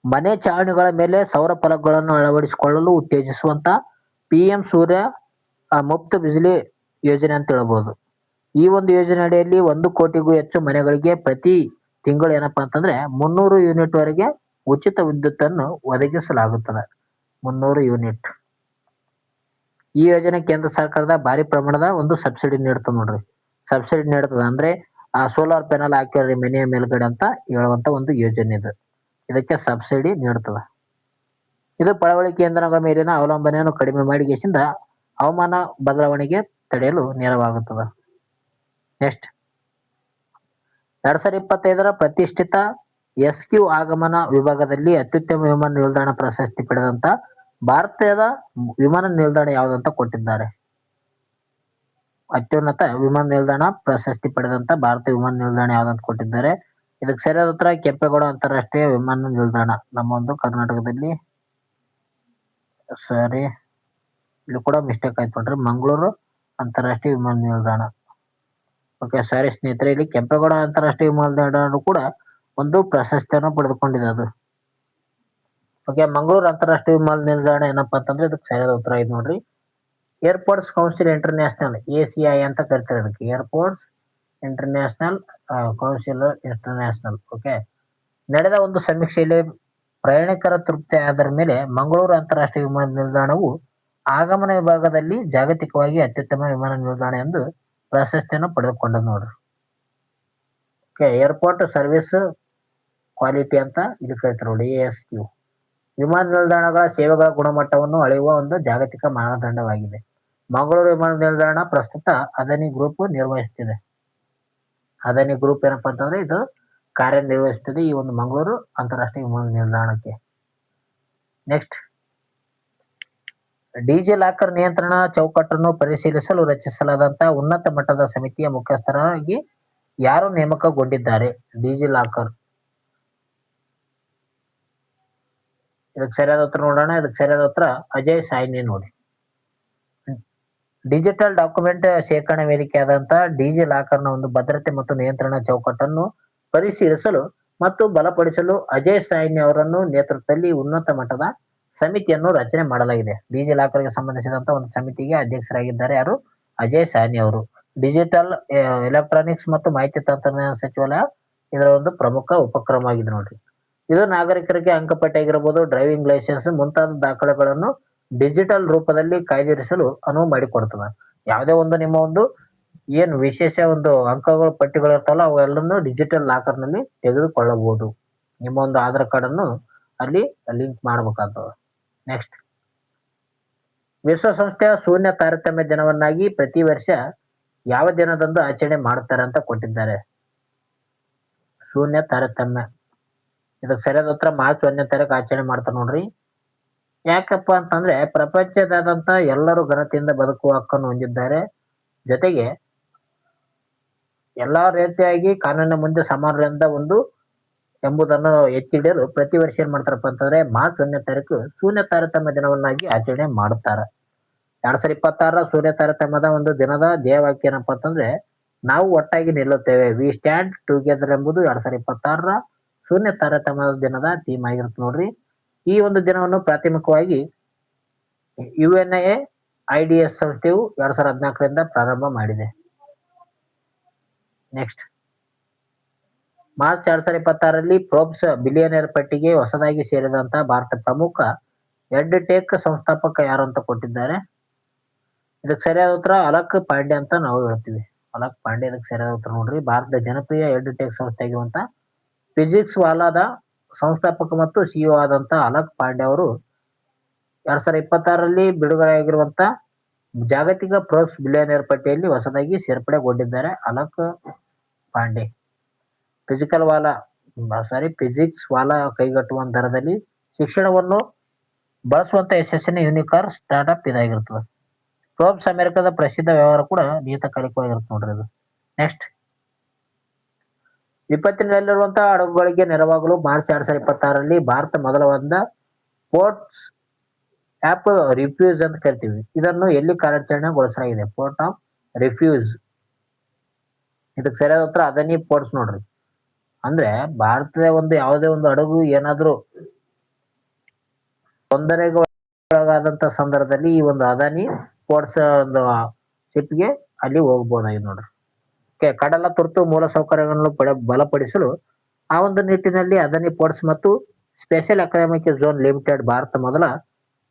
ಮನೆ ಚಾವಣಿಗಳ ಮೇಲೆ ಸೌರ ಫಲಕಗಳನ್ನು ಅಳವಡಿಸಿಕೊಳ್ಳಲು ಉತ್ತೇಜಿಸುವಂತ PM ಸೂರ್ಯ ಮುಫ್ತ್ ಬಿಜಿಲಿ ಯೋಜನೆ ಅಂತ ಹೇಳ್ಬೋದು. ಈ ಒಂದು ಯೋಜನೆ ಅಡಿಯಲ್ಲಿ 1 ಕೋಟಿಗೂ ಹೆಚ್ಚು ಮನೆಗಳಿಗೆ ಪ್ರತಿ ತಿಂಗಳು ಏನಪ್ಪಾ ಅಂತಂದ್ರೆ 300 ಯೂನಿಟ್ ವರೆಗೆ ಉಚಿತ ವಿದ್ಯುತ್ತನ್ನು ಒದಗಿಸಲಾಗುತ್ತದೆ. 300 ಯೂನಿಟ್. ಈ ಯೋಜನೆ ಕೇಂದ್ರ ಸರ್ಕಾರದ ಭಾರಿ ಪ್ರಮಾಣದ ಒಂದು ಸಬ್ಸಿಡಿ ನೀಡ್ತದೆ ನೋಡ್ರಿ. ಸಬ್ಸಿಡಿ ನೀಡ್ತದೆ ಅಂದ್ರೆ ಆ ಸೋಲಾರ್ ಪ್ಯಾನಲ್ ಹಾಕಿರಿ ಮನೆಯ ಮೇಲ್ಗಡೆ ಅಂತ ಹೇಳುವಂತ ಒಂದು ಯೋಜನೆ ಇದು. ಇದಕ್ಕೆ ಸಬ್ಸಿಡಿ ನೀಡ್ತದೆ. ಇದು ಪಳವಳಿ ಕೇಂದ್ರಗಳ ಮೇಲಿನ ಅವಲಂಬನೆಯನ್ನು ಕಡಿಮೆ ಮಾಡಿಗೆಸಿಂದ ಹವಾಮಾನ ಬದಲಾವಣೆಗೆ ತಡೆಯಲು ನೆರವಾಗುತ್ತದೆ. ನೆಕ್ಸ್ಟ್, 2025ರ ಪ್ರತಿಷ್ಠಿತ SQ ಆಗಮನ ವಿಭಾಗದಲ್ಲಿ ಅತ್ಯುತ್ತಮ ವಿಮಾನ ನಿಲ್ದಾಣ ಪ್ರಶಸ್ತಿ ಪಡೆದಂತ ಭಾರತದ ವಿಮಾನ ನಿಲ್ದಾಣ ಯಾವುದಂತ ಕೊಟ್ಟಿದ್ದಾರೆ. ಅತ್ಯುನ್ನತ ವಿಮಾನ ನಿಲ್ದಾಣ ಪ್ರಶಸ್ತಿ ಪಡೆದಂತ ಭಾರತ ವಿಮಾನ ನಿಲ್ದಾಣ ಯಾವ್ದಂತ ಕೊಟ್ಟಿದ್ದಾರೆ. ಇದಕ್ಕೆ ಸರಿಯಾದ ಉತ್ತರ ಕೆಂಪೇಗೌಡ ಅಂತಾರಾಷ್ಟ್ರೀಯ ವಿಮಾನ ನಿಲ್ದಾಣ ನಮ್ಮ ಒಂದು ಕರ್ನಾಟಕದಲ್ಲಿ. ಸರಿ, ಇಲ್ಲಿ ಕೂಡ ಮಿಸ್ಟೇಕ್ ಆಯ್ತು ನೋಡ್ರಿ, ಮಂಗಳೂರು ಅಂತಾರಾಷ್ಟ್ರೀಯ ವಿಮಾನ ನಿಲ್ದಾಣ. ಓಕೆ, ಸಾರಿ ಸ್ನೇಹಿತರೆ, ಇಲ್ಲಿ ಕೆಂಪೇಗೌಡ ಅಂತಾರಾಷ್ಟ್ರೀಯ ವಿಮಾನ ನಿಲ್ದಾಣ ಕೂಡ ಒಂದು ಪ್ರಶಸ್ತಿಯನ್ನು ಪಡೆದುಕೊಂಡಿದೆ ಅದು. ಓಕೆ, ಮಂಗಳೂರು ಅಂತಾರಾಷ್ಟ್ರೀಯ ವಿಮಾನ ನಿಲ್ದಾಣ ಏನಪ್ಪಾ ಅಂತಂದ್ರೆ ಇದಕ್ಕೆ ಸರಿಯಾದ ಉತ್ತರ ಇದು ನೋಡ್ರಿ. ಏರ್ಪೋರ್ಟ್ಸ್ ಕೌನ್ಸಿಲ್ ಇಂಟರ್ನ್ಯಾಷನಲ್ ACI ಅಂತ ಕರಿತಾರೆ ಅದಕ್ಕೆ. Airports international council international. Okay, ನಡೆದ ಒಂದು ಸಮೀಕ್ಷೆಯಲ್ಲಿ ಪ್ರಯಾಣಿಕರ ತೃಪ್ತಿ ಆಧಾರ ಮೇಲೆ ಮಂಗಳೂರು ಅಂತಾರಾಷ್ಟ್ರೀಯ ವಿಮಾನ ನಿಲ್ದಾಣವು ಆಗಮನ ವಿಭಾಗದಲ್ಲಿ ಜಾಗತಿಕವಾಗಿ ಅತ್ಯುತ್ತಮ ವಿಮಾನ ನಿಲ್ದಾಣ ಎಂದು ಪ್ರಶಸ್ತಿಯನ್ನು ಪಡೆದುಕೊಂಡದ್ದು ನೋಡ್ರಿ. ಓಕೆ, ಏರ್ಪೋರ್ಟ್ ಸರ್ವಿಸ್ ಕ್ವಾಲಿಟಿ ಅಂತ ಇಲ್ಲಿ ಕರಿತಾರೆ ನೋಡಿ, ASQ. ವಿಮಾನ ನಿಲ್ದಾಣಗಳ ಸೇವೆಗಳ ಗುಣಮಟ್ಟವನ್ನು ಅಳೆಯುವ ಒಂದು ಜಾಗತಿಕ ಮಾನದಂಡವಾಗಿದೆ. ಮಂಗಳೂರು ವಿಮಾನ ನಿಲ್ದಾಣ ಪ್ರಸ್ತುತ ಅದಾನಿ ಗ್ರೂಪ್ ನಿರ್ವಹಿಸುತ್ತಿದೆ. ಅದಾನಿ ಗ್ರೂಪ್ ಏನಪ್ಪಾ ಅಂತಂದ್ರೆ ಇದು ಕಾರ್ಯನಿರ್ವಹಿಸುತ್ತದೆ ಈ ಒಂದು ಮಂಗಳೂರು ಅಂತಾರಾಷ್ಟ್ರೀಯ ವಿಮಾನ ನಿಲ್ದಾಣಕ್ಕೆ. ನೆಕ್ಸ್ಟ್, ಡಿಜಿ ಲಾಕರ್ ನಿಯಂತ್ರಣ ಚೌಕಟ್ಟನ್ನು ಪರಿಶೀಲಿಸಲು ರಚಿಸಲಾದಂತಹ ಉನ್ನತ ಮಟ್ಟದ ಸಮಿತಿಯ ಮುಖ್ಯಸ್ಥರಾಗಿ ಯಾರು ನೇಮಕಗೊಂಡಿದ್ದಾರೆ? DigiLocker. ಇದಕ್ಕೆ ಸರಿಯಾದ ಉತ್ತರ ನೋಡೋಣ. ಇದಕ್ಕೆ ಸರಿಯಾದ ಉತ್ತರ ಅಜಯ್ ಸಾಯ್ನಿ ನೋಡಿ. ಡಿಜಿಟಲ್ ಡಾಕ್ಯುಮೆಂಟ್ ಶೇಖರಣೆ ವೇದಿಕೆಯಾದಂತ ಡಿಜಿ ಲಾಕರ್ನ ಒಂದು ಭದ್ರತೆ ಮತ್ತು ನಿಯಂತ್ರಣ ಚೌಕಟ್ಟನ್ನು ಪರಿಶೀಲಿಸಲು ಮತ್ತು ಬಲಪಡಿಸಲು ಅಜಯ್ ಸಾಯ್ನಿ ಅವರನ್ನು ನೇತೃತ್ವದಲ್ಲಿ ಉನ್ನತ ಮಟ್ಟದ ಸಮಿತಿಯನ್ನು ರಚನೆ ಮಾಡಲಾಗಿದೆ. ಡಿಜಿ ಲಾಕರ್ಗೆ ಸಂಬಂಧಿಸಿದಂತ ಒಂದು ಸಮಿತಿಗೆ ಅಧ್ಯಕ್ಷರಾಗಿದ್ದಾರೆ ಯಾರು? ಅಜಯ್ ಸಾಯ್ನಿ ಅವರು. ಡಿಜಿಟಲ್ ಎಲೆಕ್ಟ್ರಾನಿಕ್ಸ್ ಮತ್ತು ಮಾಹಿತಿ ತಂತ್ರಜ್ಞಾನ ಸಚಿವಾಲಯ ಇದರ ಒಂದು ಪ್ರಮುಖ ಉಪಕ್ರಮ ಆಗಿದೆ ನೋಡ್ರಿ. ಇದು ನಾಗರಿಕರಿಗೆ ಅಂಕಪಟ್ಟಿ ಆಗಿರಬಹುದು, ಡ್ರೈವಿಂಗ್ ಲೈಸೆನ್ಸ್ ಮುಂತಾದ ದಾಖಲೆಗಳನ್ನು ಡಿಜಿಟಲ್ ರೂಪದಲ್ಲಿ ಕಾಯ್ದಿರಿಸಲು ಅನುವು ಮಾಡಿಕೊಡ್ತದೆ. ಯಾವುದೇ ಒಂದು ನಿಮ್ಮ ಒಂದು ಏನು ವಿಶೇಷ ಒಂದು ಅಂಕಗಳು ಪಟ್ಟಿಗಳು ಇರ್ತಾವಲ್ಲ ಅವೆಲ್ಲವನ್ನು ಡಿಜಿಟಲ್ ಲಾಕರ್ ನಲ್ಲಿ ತೆಗೆದುಕೊಳ್ಳಬಹುದು. ನಿಮ್ಮ ಒಂದು ಆಧಾರ್ ಕಾರ್ಡ್ ಅನ್ನು ಅಲ್ಲಿ ಲಿಂಕ್ ಮಾಡಬೇಕಾಗ್ತದೆ. ನೆಕ್ಸ್ಟ್, ವಿಶ್ವಸಂಸ್ಥೆಯ ಶೂನ್ಯ ತಾರತಮ್ಯ ದಿನವನ್ನಾಗಿ ಪ್ರತಿ ವರ್ಷ ಯಾವ ದಿನದಂದು ಆಚರಣೆ ಮಾಡುತ್ತಾರೆ ಅಂತ ಕೊಟ್ಟಿದ್ದಾರೆ. ಶೂನ್ಯ ತಾರತಮ್ಯ ಇದಕ್ಕೆ ಸರಿಯಾದ ಉತ್ತರ ಮಾರ್ಚ್ 1ನೇ ತಾರೀಕು ಆಚರಣೆ ಮಾಡ್ತಾರೆ ನೋಡ್ರಿ. ಯಾಕಪ್ಪ ಅಂತಂದ್ರೆ ಪ್ರಪಂಚದಾದ್ಯಂತ ಎಲ್ಲರೂ ಘನತೆಯಿಂದ ಬದುಕುವ ಹಕ್ಕನ್ನು ಹೊಂದಿದ್ದಾರೆ. ಜೊತೆಗೆ ಎಲ್ಲಾ ರೀತಿಯಾಗಿ ಕಾನೂನಿನ ಮುಂದೆ ಸಮಾನರಿಂದ ಒಂದು ಎಂಬುದನ್ನು ಎತ್ತಿ ಹಿಡಿಯಲು ಪ್ರತಿ ವರ್ಷ ಏನ್ ಮಾಡ್ತಾರಪ್ಪ ಅಂತಂದ್ರೆ ಮಾರ್ಚ್ 1ನೇ ತಾರೀಕು ಶೂನ್ಯ ತಾರತಮ್ಯ ದಿನವನ್ನಾಗಿ ಆಚರಣೆ ಮಾಡುತ್ತಾರೆ. 2026 ಶೂನ್ಯ ತಾರತಮ್ಯದ ಒಂದು ದಿನದ ಧ್ಯೇಯವಾಕ್ಯ ಏನಪ್ಪಾ ಅಂತಂದ್ರೆ ನಾವು ಒಟ್ಟಾಗಿ ನಿಲ್ಲುತ್ತೇವೆ, ವಿ ಸ್ಟ್ಯಾಂಡ್ ಟುಗೆದರ್ ಎಂಬುದು 2026 ಶೂನ್ಯ ತಾರತಮ್ಯದ ದಿನದ ಥೀಮ್ ಆಗಿರುತ್ತೆ ನೋಡ್ರಿ. ಈ ಒಂದು ದಿನವನ್ನು ಪ್ರಾಥಮಿಕವಾಗಿ UNAIDS ಸಂಸ್ಥೆಯು 2014ರಿಂದ ಪ್ರಾರಂಭ ಮಾಡಿದೆ. ನೆಕ್ಸ್ಟ್, ಮಾರ್ಚ್ 2026ರಲ್ಲಿ ಫೋರ್ಬ್ಸ್ ಬಿಲಿಯನೇರ್ ಪಟ್ಟಿಗೆ ಹೊಸದಾಗಿ ಸೇರಿದಂತ ಭಾರತ ಪ್ರಮುಖ ಎಡ್ಟೆಕ್ ಸಂಸ್ಥಾಪಕ ಯಾರು ಅಂತ ಕೊಟ್ಟಿದ್ದಾರೆ. ಇದಕ್ಕೆ ಸರಿಯಾದ ಉತ್ತರ ಅಲಕ್ ಪಾಂಡೆ ಅಂತ ನಾವು ಹೇಳ್ತೀವಿ. ಅಲಕ್ ಪಾಂಡೆ ಇದಕ್ಕೆ ಸರಿಯಾದ ಉತ್ತರ ನೋಡ್ರಿ. ಭಾರತದ ಜನಪ್ರಿಯ ಎಡ್ಟೆಕ್ ಸಂಸ್ಥೆ ಆಗಿರುವಂತ ಫಿಸಿಕ್ಸ್ ವಾಲಾದ ಸಂಸ್ಥಾಪಕ ಮತ್ತು ಸಿಇಒ ಆದಂತ ಅಲಕ್ ಪಾಂಡೆ ಅವರು 2026ರಲ್ಲಿ ಬಿಡುಗಡೆಯಾಗಿರುವಂತ ಜಾಗತಿಕ ಫೋರ್ಬ್ಸ್ ಬಿಲಿಯನೇರ್ ಪಟ್ಟಿಯಲ್ಲಿ ಹೊಸದಾಗಿ ಸೇರ್ಪಡೆಗೊಂಡಿದ್ದಾರೆ ಅಲಕ್ ಪಾಂಡೆ. ಫಿಸಿಕ್ಸ್ ವಾಲಾ ಕೈಗೆಟುಕುವ ದರದಲ್ಲಿ ಶಿಕ್ಷಣವನ್ನು ಬಳಸುವಂತ ಯಶಸ್ಸಿನ ಯೂನಿಕಾರ್ನ್ ಸ್ಟಾರ್ಟ್ಅಪ್ ಇದಾಗಿರ್ತದೆ. ಫೋರ್ಬ್ಸ್ ಅಮೆರಿಕದ ಪ್ರಸಿದ್ಧ ವ್ಯವಹಾರ ಕೂಡ ನಿಯತಕಾಲಿಕವಾಗಿರುತ್ತೆ ನೋಡ್ರಿ ಅದು. ನೆಕ್ಸ್ಟ್, ವಿಪತ್ತಿನಲ್ಲಿರುವಂತಹ ಹಡಗುಗಳಿಗೆ ನೆರವಾಗಲು ಮಾರ್ಚ್ 2026ರಲ್ಲಿ ಭಾರತ ಮೊದಲ ಒಂದು ಪೋರ್ಟ್ಸ್ ಆಫ್ ರಿಫ್ಯೂಜ್ ಅಂತ ಕರಿತೀವಿ. ಇದನ್ನು ಎಲ್ಲಿ ಕಾರ್ಯಾಚರಣೆಗೊಳಿಸಲಾಗಿದೆ? Port of ರಿಫ್ಯೂಜ್. ಇದಕ್ಕೆ ಸರಿಯಾದ ಉತ್ತರ ಅದನಿ ಪೋರ್ಟ್ಸ್ ನೋಡ್ರಿ. ಅಂದ್ರೆ ಭಾರತದ ಒಂದು ಯಾವುದೇ ಒಂದು ಹಡಗು ಏನಾದ್ರೂ ತೊಂದರೆಗೊಳಗಾದಂತ ಸಂದರ್ಭದಲ್ಲಿ ಈ ಒಂದು ಅದಾನಿ ಪೋರ್ಟ್ಸ್ ಒಂದು ಶಿಪ್ಗೆ ಅಲ್ಲಿ ಹೋಗ್ಬೋದಾಗಿದೆ ನೋಡ್ರಿ. ಕಡಲ ತುರ್ತು ಮೂಲ ಸೌಕರ್ಯಗಳನ್ನು ಬಲಪಡಿಸಲು ಆ ಒಂದು ನಿಟ್ಟಿನಲ್ಲಿ ಅದಾನಿ ಪೋರ್ಟ್ಸ್ ಮತ್ತು special economic zone limited Bharat ಮೊದಲ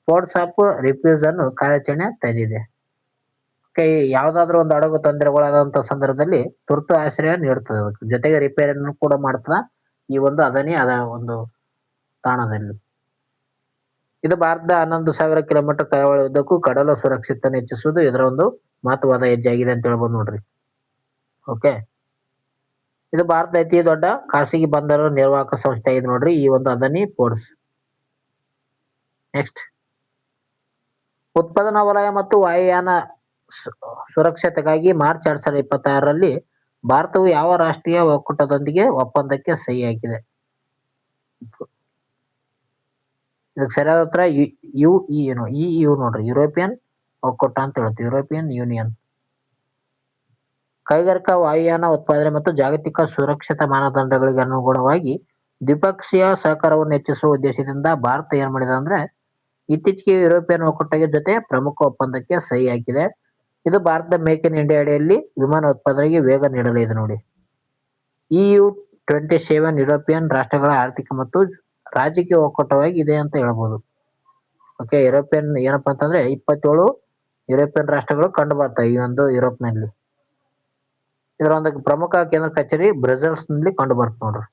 ಪೋರ್ಟ್ಸ್ ಆಫ್ ರಿಫ್ಯೂಜ್ ಅನ್ನು ಕಾರ್ಯಾಚರಣೆ ತಂದಿದೆ. ಯಾವ್ದಾದ್ರು ಒಂದು ಹಡಗು ತೊಂದರೆಗೊಳಗಾದಂತ ಸಂದರ್ಭದಲ್ಲಿ ತುರ್ತು ಆಶ್ರಯ ನೀಡುತ್ತದೆ. ಅದಕ್ಕೆ ಜೊತೆಗೆ ರಿಪೇರಿಯನ್ನು ಕೂಡ ಮಾಡ್ತದ ಈ ಒಂದು ಅದಾನಿ ಒಂದು ತಾಣದಲ್ಲಿ. ಇದು ಭಾರತದ 11,000 ಕಿಲೋಮೀಟರ್ ಕರಾವಳಿ ಉದ್ದಕ್ಕೂ ಕಡಲ ಸುರಕ್ಷತೆಯನ್ನು ಹೆಚ್ಚಿಸುವುದು ಇದರ ಒಂದು ಮಹತ್ವದ ಹೆಜ್ಜೆ ಆಗಿದೆ ಅಂತ ಹೇಳ್ಬೋದು ನೋಡ್ರಿ. ಓಕೆ, ಇದು ಭಾರತದ ಅತಿ ದೊಡ್ಡ ಖಾಸಗಿ ಬಂದರು ನಿರ್ವಾಹಕ ಸಂಸ್ಥೆ ಆಗಿದೆ ನೋಡ್ರಿ ಈ ಒಂದು ಅದಾನಿ ಪೋರ್ಟ್ಸ್. ನೆಕ್ಸ್ಟ್, ಉತ್ಪಾದನಾ ವಲಯ ಮತ್ತು ವಾಯುಯಾನ ಸುರಕ್ಷತೆಗಾಗಿ ಮಾರ್ಚ್ 2026ರಲ್ಲಿ ಭಾರತವು ಯಾವ ರಾಷ್ಟ್ರೀಯ ಒಕ್ಕೂಟದೊಂದಿಗೆ ಒಪ್ಪಂದಕ್ಕೆ ಸಹಿ ಹಾಕಿದೆ? ಇದಕ್ಕೆ ಸರಿಯಾದ ಉತ್ತರ EU ನೋಡ್ರಿ, ಯುರೋಪಿಯನ್ ಒಕ್ಕೂಟ ಅಂತ ಹೇಳ್ತೀವಿ, ಯುರೋಪಿಯನ್ ಯೂನಿಯನ್. ಕೈಗಾರಿಕಾ ವಾಯುಯಾನ ಉತ್ಪಾದನೆ ಮತ್ತು ಜಾಗತಿಕ ಸುರಕ್ಷತಾ ಮಾನದಂಡಗಳಿಗೆ ಅನುಗುಣವಾಗಿ ದ್ವಿಪಕ್ಷೀಯ ಸಹಕಾರವನ್ನು ಹೆಚ್ಚಿಸುವ ಉದ್ದೇಶದಿಂದ ಭಾರತ ಏನ್ ಮಾಡಿದೆ ಅಂದ್ರೆ ಇತ್ತೀಚೆಗೆ ಯುರೋಪಿಯನ್ ಒಕ್ಕೂಟ ಜೊತೆ ಪ್ರಮುಖ ಒಪ್ಪಂದಕ್ಕೆ ಸಹಿ ಹಾಕಿದೆ. ಇದು ಭಾರತದ ಮೇಕ್ ಇನ್ ಇಂಡಿಯಾ ಅಡಿಯಲ್ಲಿ ವಿಮಾನ ಉತ್ಪಾದನೆಗೆ ವೇಗ ನೀಡಲಿದೆ ನೋಡಿ. EU27 ಯುರೋಪಿಯನ್ ರಾಷ್ಟ್ರಗಳ ಆರ್ಥಿಕ ಮತ್ತು ರಾಜಕೀಯ ಒಕ್ಕೂಟವಾಗಿ ಇದೆ ಅಂತ ಹೇಳ್ಬೋದು. ಓಕೆ, ಯುರೋಪಿಯನ್ ಏನಪ್ಪಾ ಅಂತಂದ್ರೆ 27 ಯುರೋಪಿಯನ್ ರಾಷ್ಟ್ರಗಳು ಕಂಡು ಬರ್ತಾವೆ ಈ ಒಂದು ಯುರೋಪ್ನಲ್ಲಿ. ಇದರ ಒಂದು ಪ್ರಮುಖ ಕೇಂದ್ರ ಕಚೇರಿ ಬ್ರಸೆಲ್ಸ್ ನಲ್ಲಿ ಕಂಡು ಬರ್ತ ನೋಡ್ರಿ.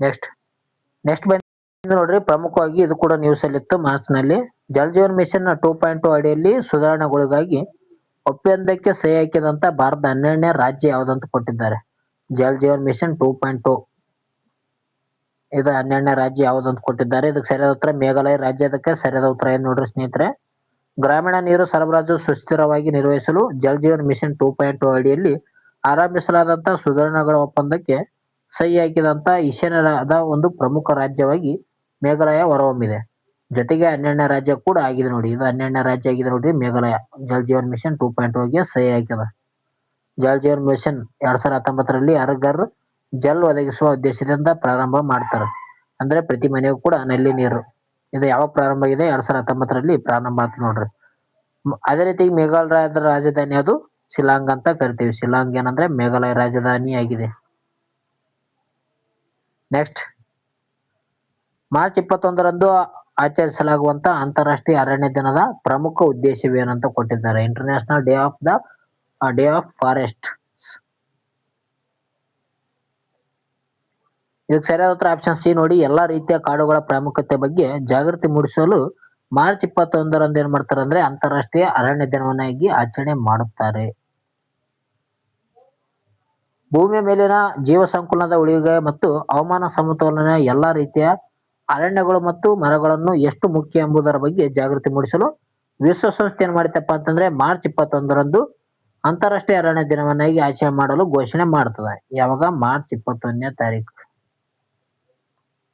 ನೆಕ್ಸ್ಟ್ ಬಂದು ನೋಡ್ರಿ, ಪ್ರಮುಖವಾಗಿ ಇದು ಕೂಡ ನ್ಯೂಸ್ ಅಲ್ಲಿ ಇತ್ತು ಮಾರ್ಚ್ ನಲ್ಲಿ. ಜಲ್ ಜೀವನ್ ಮಿಷನ್ 2.0 ಅಡಿಯಲ್ಲಿ ಸುಧಾರಣೆಗಳಿಗಾಗಿ ಒಪ್ಪಂದಕ್ಕೆ ಸಹಿ ಹಾಕಿದಂತ ಭಾರತದ 12ನೇ ರಾಜ್ಯ ಯಾವ್ದಂತ ಕೊಟ್ಟಿದ್ದಾರೆ. ಜಲ್ ಜೀವನ್ ಮಿಷನ್ 2.0 ಇದು 12ನೇ ರಾಜ್ಯ ಯಾವ್ದಂತ ಕೊಟ್ಟಿದ್ದಾರೆ. ಇದಕ್ಕೆ ಸರಿಯಾದ ಉತ್ತರ ಮೇಘಾಲಯ ರಾಜ್ಯ. ಅದಕ್ಕೆ ಸರಿಯಾದ ಉತ್ತರ ಏನ್ ನೋಡ್ರಿ ಸ್ನೇಹಿತರೆ, ಗ್ರಾಮೀಣ ನೀರು ಸರಬರಾಜು ಸುಸ್ಥಿರವಾಗಿ ನಿರ್ವಹಿಸಲು ಜಲ್ ಜೀವನ್ ಮಿಷನ್ 2.0 ಅಡಿಯಲ್ಲಿ ಆರಂಭಿಸಲಾದಂತ ಸುಧಾರಣೆಗಳ ಒಪ್ಪಂದಕ್ಕೆ ಸಹಿ ಹಾಕಿದಂತ ಈಶಾನ್ಯದ ಒಂದು ಪ್ರಮುಖ ರಾಜ್ಯವಾಗಿ ಮೇಘಾಲಯ ಹೊರಹೊಮ್ಮಿದೆ. ಜೊತೆಗೆ 12ನೇ ರಾಜ್ಯ ಕೂಡ ಆಗಿದೆ ನೋಡಿ. ಇದು 12ನೇ ರಾಜ್ಯ ಆಗಿದೆ ನೋಡ್ರಿ ಮೇಘಾಲಯ. ಜಲ್ ಜೀವನ್ ಮಿಷನ್ 2.0ಗೆ ಸಹಿ ಹಾಕಿದ. ಜಲ್ ಜೀವನ್ ಮಿಷನ್ 2019ರಲ್ಲಿ ಹರ್ ಘರ್ ಜಲ್ ಒದಗಿಸುವ ಉದ್ದೇಶದಿಂದ ಪ್ರಾರಂಭ ಮಾಡ್ತಾರೆ. ಅಂದ್ರೆ ಪ್ರತಿ ಮನೆಗೂ ಕೂಡ ನಲ್ಲಿ ನೀರು. ಇದು ಯಾವಾಗ ಪ್ರಾರಂಭ ಆಗಿದೆ? 2019ರಲ್ಲಿ ಪ್ರಾರಂಭ ಆಗ್ತದೆ ನೋಡ್ರಿ. ಅದೇ ರೀತಿ ಮೇಘಾಲಯದ ರಾಜಧಾನಿ ಅದು ಶಿಲಾಂಗ್ ಅಂತ ಕರಿತೀವಿ. ಶಿಲಾಂಗ್ ಏನಂದ್ರೆ ಮೇಘಾಲಯ ರಾಜಧಾನಿ ಆಗಿದೆ. ನೆಕ್ಸ್ಟ್, ಮಾರ್ಚ್ 21ರಂದು ಆಚರಿಸಲಾಗುವಂತ ಅಂತಾರಾಷ್ಟ್ರೀಯ ಅರಣ್ಯ ದಿನದ ಪ್ರಮುಖ ಉದ್ದೇಶವೇನಂತ ಕೊಟ್ಟಿದ್ದಾರೆ. International day of forest. ಇದಕ್ಕೆ ಸರಿಯಾದ ಉತ್ತರ ಆಪ್ಷನ್ ಸಿ ನೋಡಿ. ಎಲ್ಲಾ ರೀತಿಯ ಕಾಡುಗಳ ಪ್ರಾಮುಖ್ಯತೆ ಬಗ್ಗೆ ಜಾಗೃತಿ ಮೂಡಿಸಲು ಮಾರ್ಚ್ 21ರಂದು ಏನ್ ಮಾಡ್ತಾರೆ ಅಂದ್ರೆ ಅಂತಾರಾಷ್ಟ್ರೀಯ ಅರಣ್ಯ ದಿನವನ್ನಾಗಿ ಆಚರಣೆ ಮಾಡುತ್ತಾರೆ. ಭೂಮಿಯ ಮೇಲಿನ ಜೀವ ಸಂಕುಲನದ ಉಳಿವಿಗೆ ಮತ್ತು ಹವಾಮಾನ ಸಮತೋಲನ ಎಲ್ಲಾ ರೀತಿಯ ಅರಣ್ಯಗಳು ಮತ್ತು ಮರಗಳನ್ನು ಎಷ್ಟು ಮುಖ್ಯ ಎಂಬುದರ ಬಗ್ಗೆ ಜಾಗೃತಿ ಮೂಡಿಸಲು ವಿಶ್ವಸಂಸ್ಥೆ ಏನ್ ಮಾಡಿತಪ್ಪ ಅಂತಂದ್ರೆ ಮಾರ್ಚ್ 21ರಂದು ಅಂತಾರಾಷ್ಟ್ರೀಯ ಅರಣ್ಯ ದಿನವನ್ನಾಗಿ ಆಚರಣೆ ಮಾಡಲು ಘೋಷಣೆ ಮಾಡ್ತದೆ. ಯಾವಾಗ? ಮಾರ್ಚ್ 21ನೇ ತಾರೀಕು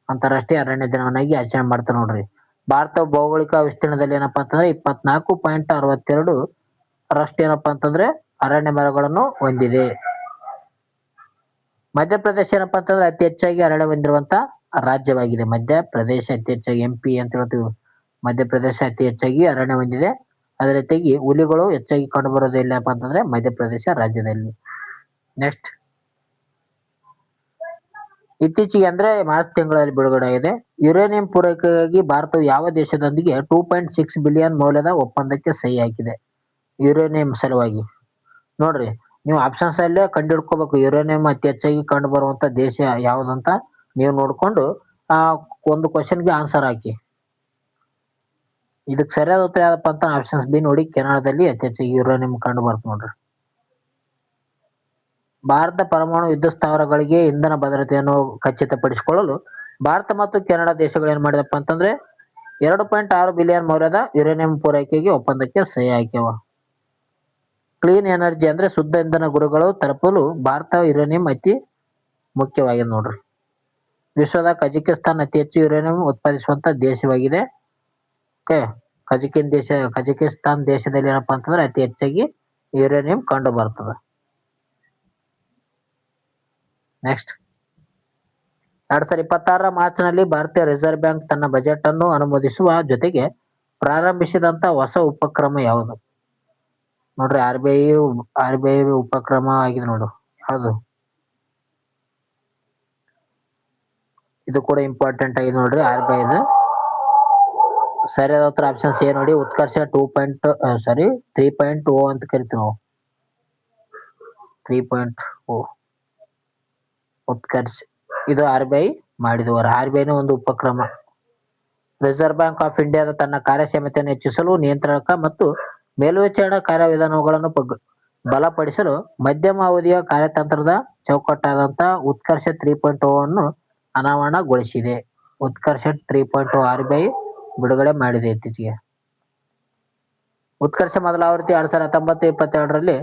ಅಂತಾರಾಷ್ಟ್ರೀಯ ಅರಣ್ಯ ದಿನವನ್ನಾಗಿ ಆಚರಣೆ ಮಾಡ್ತಾರೆ ನೋಡ್ರಿ. ಭಾರತ ಭೌಗೋಳಿಕ ವಿಸ್ತೀರ್ಣದಲ್ಲಿ ಏನಪ್ಪಾ ಅಂತಂದ್ರೆ 24.62 ರಷ್ಟು ಏನಪ್ಪಾ ಅಂತಂದ್ರೆ ಅರಣ್ಯ ಮರಗಳನ್ನು ಹೊಂದಿದೆ. ಮಧ್ಯಪ್ರದೇಶ ಏನಪ್ಪಾ ಅಂತಂದ್ರೆ ಅತಿ ಹೆಚ್ಚಾಗಿ ಅರಣ್ಯ ಹೊಂದಿರುವಂತ ರಾಜ್ಯವಾಗಿದೆ. ಮಧ್ಯಪ್ರದೇಶ ಅತಿ ಹೆಚ್ಚಾಗಿ MP ಅಂತ ಹೇಳ್ತೀವಿ. ಮಧ್ಯಪ್ರದೇಶ ಅತಿ ಹೆಚ್ಚಾಗಿ ಅರಣ್ಯ ಹೊಂದಿದೆ. ಅದೇ ರೀತಿಯಾಗಿ ಹುಲಿಗಳು ಹೆಚ್ಚಾಗಿ ಕಂಡುಬರೋದು ಎಲ್ಲಪ್ಪ ಅಂತಂದ್ರೆ ಮಧ್ಯಪ್ರದೇಶ ರಾಜ್ಯದಲ್ಲಿ. ನೆಕ್ಸ್ಟ್, ಇತ್ತೀಚೆಗೆ ಅಂದ್ರೆ ಮಾರ್ಚ್ ತಿಂಗಳಲ್ಲಿ ಬಿಡುಗಡೆ ಆಗಿದೆ. ಯುರೇನಿಯಂ ಪೂರೈಕೆಗಾಗಿ ಭಾರತವು ಯಾವ ದೇಶದೊಂದಿಗೆ 2.6 ಬಿಲಿಯನ್ ಮೌಲ್ಯದ ಒಪ್ಪಂದಕ್ಕೆ ಸಹಿ ಹಾಕಿದೆ? ಯುರೇನಿಯಂ ಸಲುವಾಗಿ ನೋಡ್ರಿ, ನೀವು ಆಪ್ಷನ್ಸ್ ಅಲ್ಲೇ ಕಂಡುಹಿಡ್ಕೋಬೇಕು. ಯುರೇನಿಯಂ ಅತಿ ಹೆಚ್ಚಾಗಿ ಕಂಡು ಬರುವಂತ ದೇಶ ಯಾವ್ದಂತ ನೀವು ನೋಡ್ಕೊಂಡು ಆ ಒಂದು ಕ್ವಶನ್ಗೆ ಆನ್ಸರ್ ಹಾಕಿ. ಇದಕ್ಕೆ ಸರಿಯಾದ ಉತ್ತರ ಯಾವ್ದಪ್ಪ ಅಂತ ಆಪ್ಷನ್ಸ್ ಬಿ ನೋಡಿ. ಕೆನಡಾದಲ್ಲಿ ಅತಿ ಹೆಚ್ಚಾಗಿ ಯುರೇನಿಯಂ ಕಂಡು ಬರುತ್ತೆ ನೋಡ್ರಿ. ಭಾರತ ಪರಮಾಣು ವಿದ್ಯುತ್ ಸ್ಥಾವರಗಳಿಗೆ ಇಂಧನ ಭದ್ರತೆಯನ್ನು ಖಚಿತಪಡಿಸಿಕೊಳ್ಳಲು ಭಾರತ ಮತ್ತು ಕೆನಡಾ ದೇಶಗಳು ಏನ್ ಮಾಡಿದಪ್ಪ ಅಂತಂದ್ರೆ 2.6 ಬಿಲಿಯನ್ ಮೌಲ್ಯದ ಯುರೇನಿಯಂ ಪೂರೈಕೆಗೆ ಒಪ್ಪಂದಕ್ಕೆ ಸಹಿ ಹಾಕ್ಯಾವ. ಕ್ಲೀನ್ ಎನರ್ಜಿ ಅಂದ್ರೆ ಶುದ್ಧ ಇಂಧನ ಗುರಿಗಳು ತಲುಪಲು ಭಾರತ ಯುರೇನಿಯಂ ಅತಿ ಮುಖ್ಯವಾಗಿದೆ ನೋಡ್ರಿ. ವಿಶ್ವದ ಕಜಕಿಸ್ತಾನ್ ಅತಿ ಹೆಚ್ಚು ಯುರೇನಿಯಂ ಉತ್ಪಾದಿಸುವಂತ ದೇಶವಾಗಿದೆ. ಓಕೆ, ಕಜಕಿಸ್ತಾನ್ ದೇಶದಲ್ಲಿ ಏನಪ್ಪಾ ಅಂತಂದ್ರೆ ಅತಿ ಹೆಚ್ಚಾಗಿ ಯುರೇನಿಯಂ ಕಂಡು ಬರ್ತದೆ. ನೆಕ್ಸ್ಟ್, 2026 ಮಾರ್ಚ್ನಲ್ಲಿ ಭಾರತೀಯ ರಿಸರ್ವ್ ಬ್ಯಾಂಕ್ ತನ್ನ ಬಜೆಟ್ ಅನ್ನು ಅನುಮೋದಿಸುವ ಜೊತೆಗೆ ಪ್ರಾರಂಭಿಸಿದಂತ ಹೊಸ ಉಪಕ್ರಮ ಯಾವುದು? ನೋಡ್ರಿ, ಆರ್ ಬಿ ಐ ಉಪಕ್ರಮ ಆಗಿದೆ ನೋಡು. ಯಾವುದು? ಇದು ಕೂಡ ಇಂಪಾರ್ಟೆಂಟ್ ಆಗಿದೆ ನೋಡ್ರಿ. RBI ಸರಿಯಾದ ಉತ್ತರ ಆಪ್ಷನ್ ಸಿ ನೋಡಿ. ಉತ್ಕರ್ಷ 3.0 ಅಂತ ಕರಿತೀವಿ ನಾವು. 3.0 ಉತ್ಕರ್ಷ್. ಇದು RBI ಮಾಡಿದವರು. RBI ಒಂದು ಉಪಕ್ರಮ. ರಿಸರ್ವ್ ಬ್ಯಾಂಕ್ ಆಫ್ ಇಂಡಿಯಾದ ತನ್ನ ಕಾರ್ಯಕ್ಷಮತೆಯನ್ನು ಹೆಚ್ಚಿಸಲು, ನಿಯಂತ್ರಕ ಮತ್ತು ಮೇಲ್ವಿಚಾರಣಾ ಕಾರ್ಯವಿಧಾನಗಳನ್ನು ಬಲಪಡಿಸಲು ಮಧ್ಯಮ ಅವಧಿಯ ಕಾರ್ಯತಂತ್ರದ ಚೌಕಟ್ಟಾದಂತ ಉತ್ಕರ್ಷ 3.0 ಅನ್ನು ಅನಾವರಣಗೊಳಿಸಿದೆ. ಉತ್ಕರ್ಷ 3.0 RBI ಬಿಡುಗಡೆ ಮಾಡಿದೆ ಇತ್ತೀಚೆಗೆ. ಉತ್ಕರ್ಷ ಮೊದಲ ಆವೃತ್ತಿ 2019-22ರಲ್ಲಿ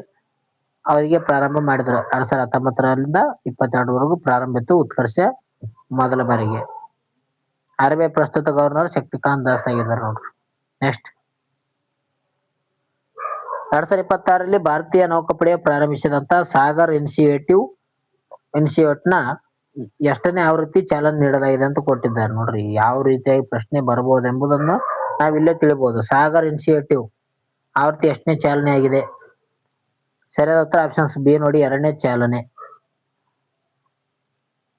ಅವರಿಗೆ ಪ್ರಾರಂಭ ಮಾಡಿದ್ರು. 2019ರಿಂದ 22ವರೆಗೂ ಪ್ರಾರಂಭ ಇತ್ತು ಉತ್ಕರ್ಷ ಮೊದಲ ಬಾರಿಗೆ. RBI ಪ್ರಸ್ತುತ ಗವರ್ನರ್ ಶಕ್ತಿಕಾಂತ್ ದಾಸ್ ಆಗಿದ್ದಾರೆ ನೋಡ್ರಿ. ನೆಕ್ಸ್ಟ್, 2026ರಲ್ಲಿ ಭಾರತೀಯ ನೌಕಾಪಡೆಯ ಪ್ರಾರಂಭಿಸಿದಂತ ಸಾಗರ್ ಇನಿಷಿಯೇಟಿವ್ನ ಎಷ್ಟನೇ ಆವೃತ್ತಿ ಚಾಲನೆ ನೀಡಲಾಗಿದೆ ಅಂತ ಕೊಟ್ಟಿದ್ದಾರೆ ನೋಡ್ರಿ. ಯಾವ ರೀತಿಯಾಗಿ ಪ್ರಶ್ನೆ ಬರಬಹುದು ಎಂಬುದನ್ನು ನಾವಿಲ್ಲೇ ತಿಳಿಬಹುದು. ಸಾಗರ್ ಇನಿಷಿಯೇಟಿವ್ ಆವೃತ್ತಿ ಎಷ್ಟನೇ ಚಾಲನೆ ಆಗಿದೆ? ಸರಿಯಾದ ಉತ್ತರ ಆಪ್ಷನ್ಸ್ ಬಿ ನೋಡಿ, 2ನೇ ಚಾಲನೆ.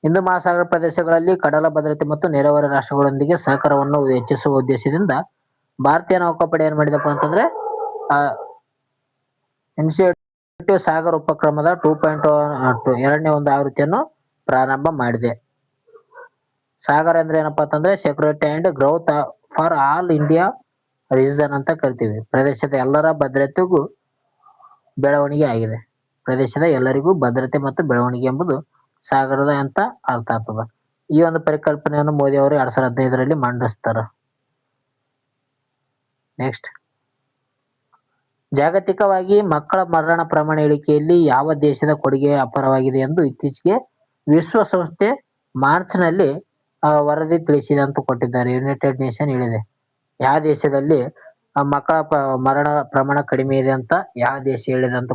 ಹಿಂದೂ ಮಹಾಸಾಗರ ಪ್ರದೇಶಗಳಲ್ಲಿ ಕಡಲ ಭದ್ರತೆ ಮತ್ತು ನೆರೆಹೊರೆ ರಾಷ್ಟ್ರಗಳೊಂದಿಗೆ ಸಹಕಾರವನ್ನು ಹೆಚ್ಚಿಸುವ ಉದ್ದೇಶದಿಂದ ಭಾರತೀಯ ನೌಕಾಪಡೆ ಏನ್ ಮಾಡಿದಪ್ಪ ಅಂತಂದ್ರೆ ಇನಿಷಿಯೇಟಿವ್ ಸಾಗರ್ ಉಪಕ್ರಮದ 2.0 2ನೇ ಒಂದು ಆವೃತ್ತಿಯನ್ನು ಪ್ರಾರಂಭ ಮಾಡಿದೆ. ಸಾಗರ್ ಅಂದ್ರೆ ಏನಪ್ಪಾ ಅಂತಂದ್ರೆ security and growth for all India reason ಅಂತ ಕರಿತೀವಿ. ಪ್ರದೇಶದ ಎಲ್ಲರ ಭದ್ರತೆಗೂ ಬೆಳವಣಿಗೆ ಆಗಿದೆ. ಪ್ರದೇಶದ ಎಲ್ಲರಿಗೂ ಭದ್ರತೆ ಮತ್ತು ಬೆಳವಣಿಗೆ ಎಂಬುದು ಸಾಗರದ ಅಂತ ಅರ್ಥ ಆಗ್ತದ. ಈ ಒಂದು ಪರಿಕಲ್ಪನೆಯನ್ನು ಮೋದಿ ಅವರು 2015ರಲ್ಲಿ ಮಂಡಿಸ್ತಾರ. ನೆಕ್ಸ್ಟ್, ಜಾಗತಿಕವಾಗಿ ಮಕ್ಕಳ ಮರಣ ಪ್ರಮಾಣ ಇಳಿಕೆಯಲ್ಲಿ ಯಾವ ದೇಶದ ಕೊಡುಗೆ ಅಪಾರವಾಗಿದೆ ಎಂದು ಇತ್ತೀಚೆಗೆ ವಿಶ್ವಸಂಸ್ಥೆ ಮಾರ್ಚ್ನಲ್ಲಿ ವರದಿ ತಿಳಿಸಿದೆ ಅಂತ ಕೊಟ್ಟಿದ್ದಾರೆ. ಯುನೈಟೆಡ್ ನೇಷನ್ ಹೇಳಿದೆ ಯಾವ ದೇಶದಲ್ಲಿ ಮಕ್ಕಳ ಮರಣ ಪ್ರಮಾಣ ಕಡಿಮೆ ಇದೆ ಅಂತ ಯಾವ ದೇಶ ಹೇಳಿದೆ ಅಂತ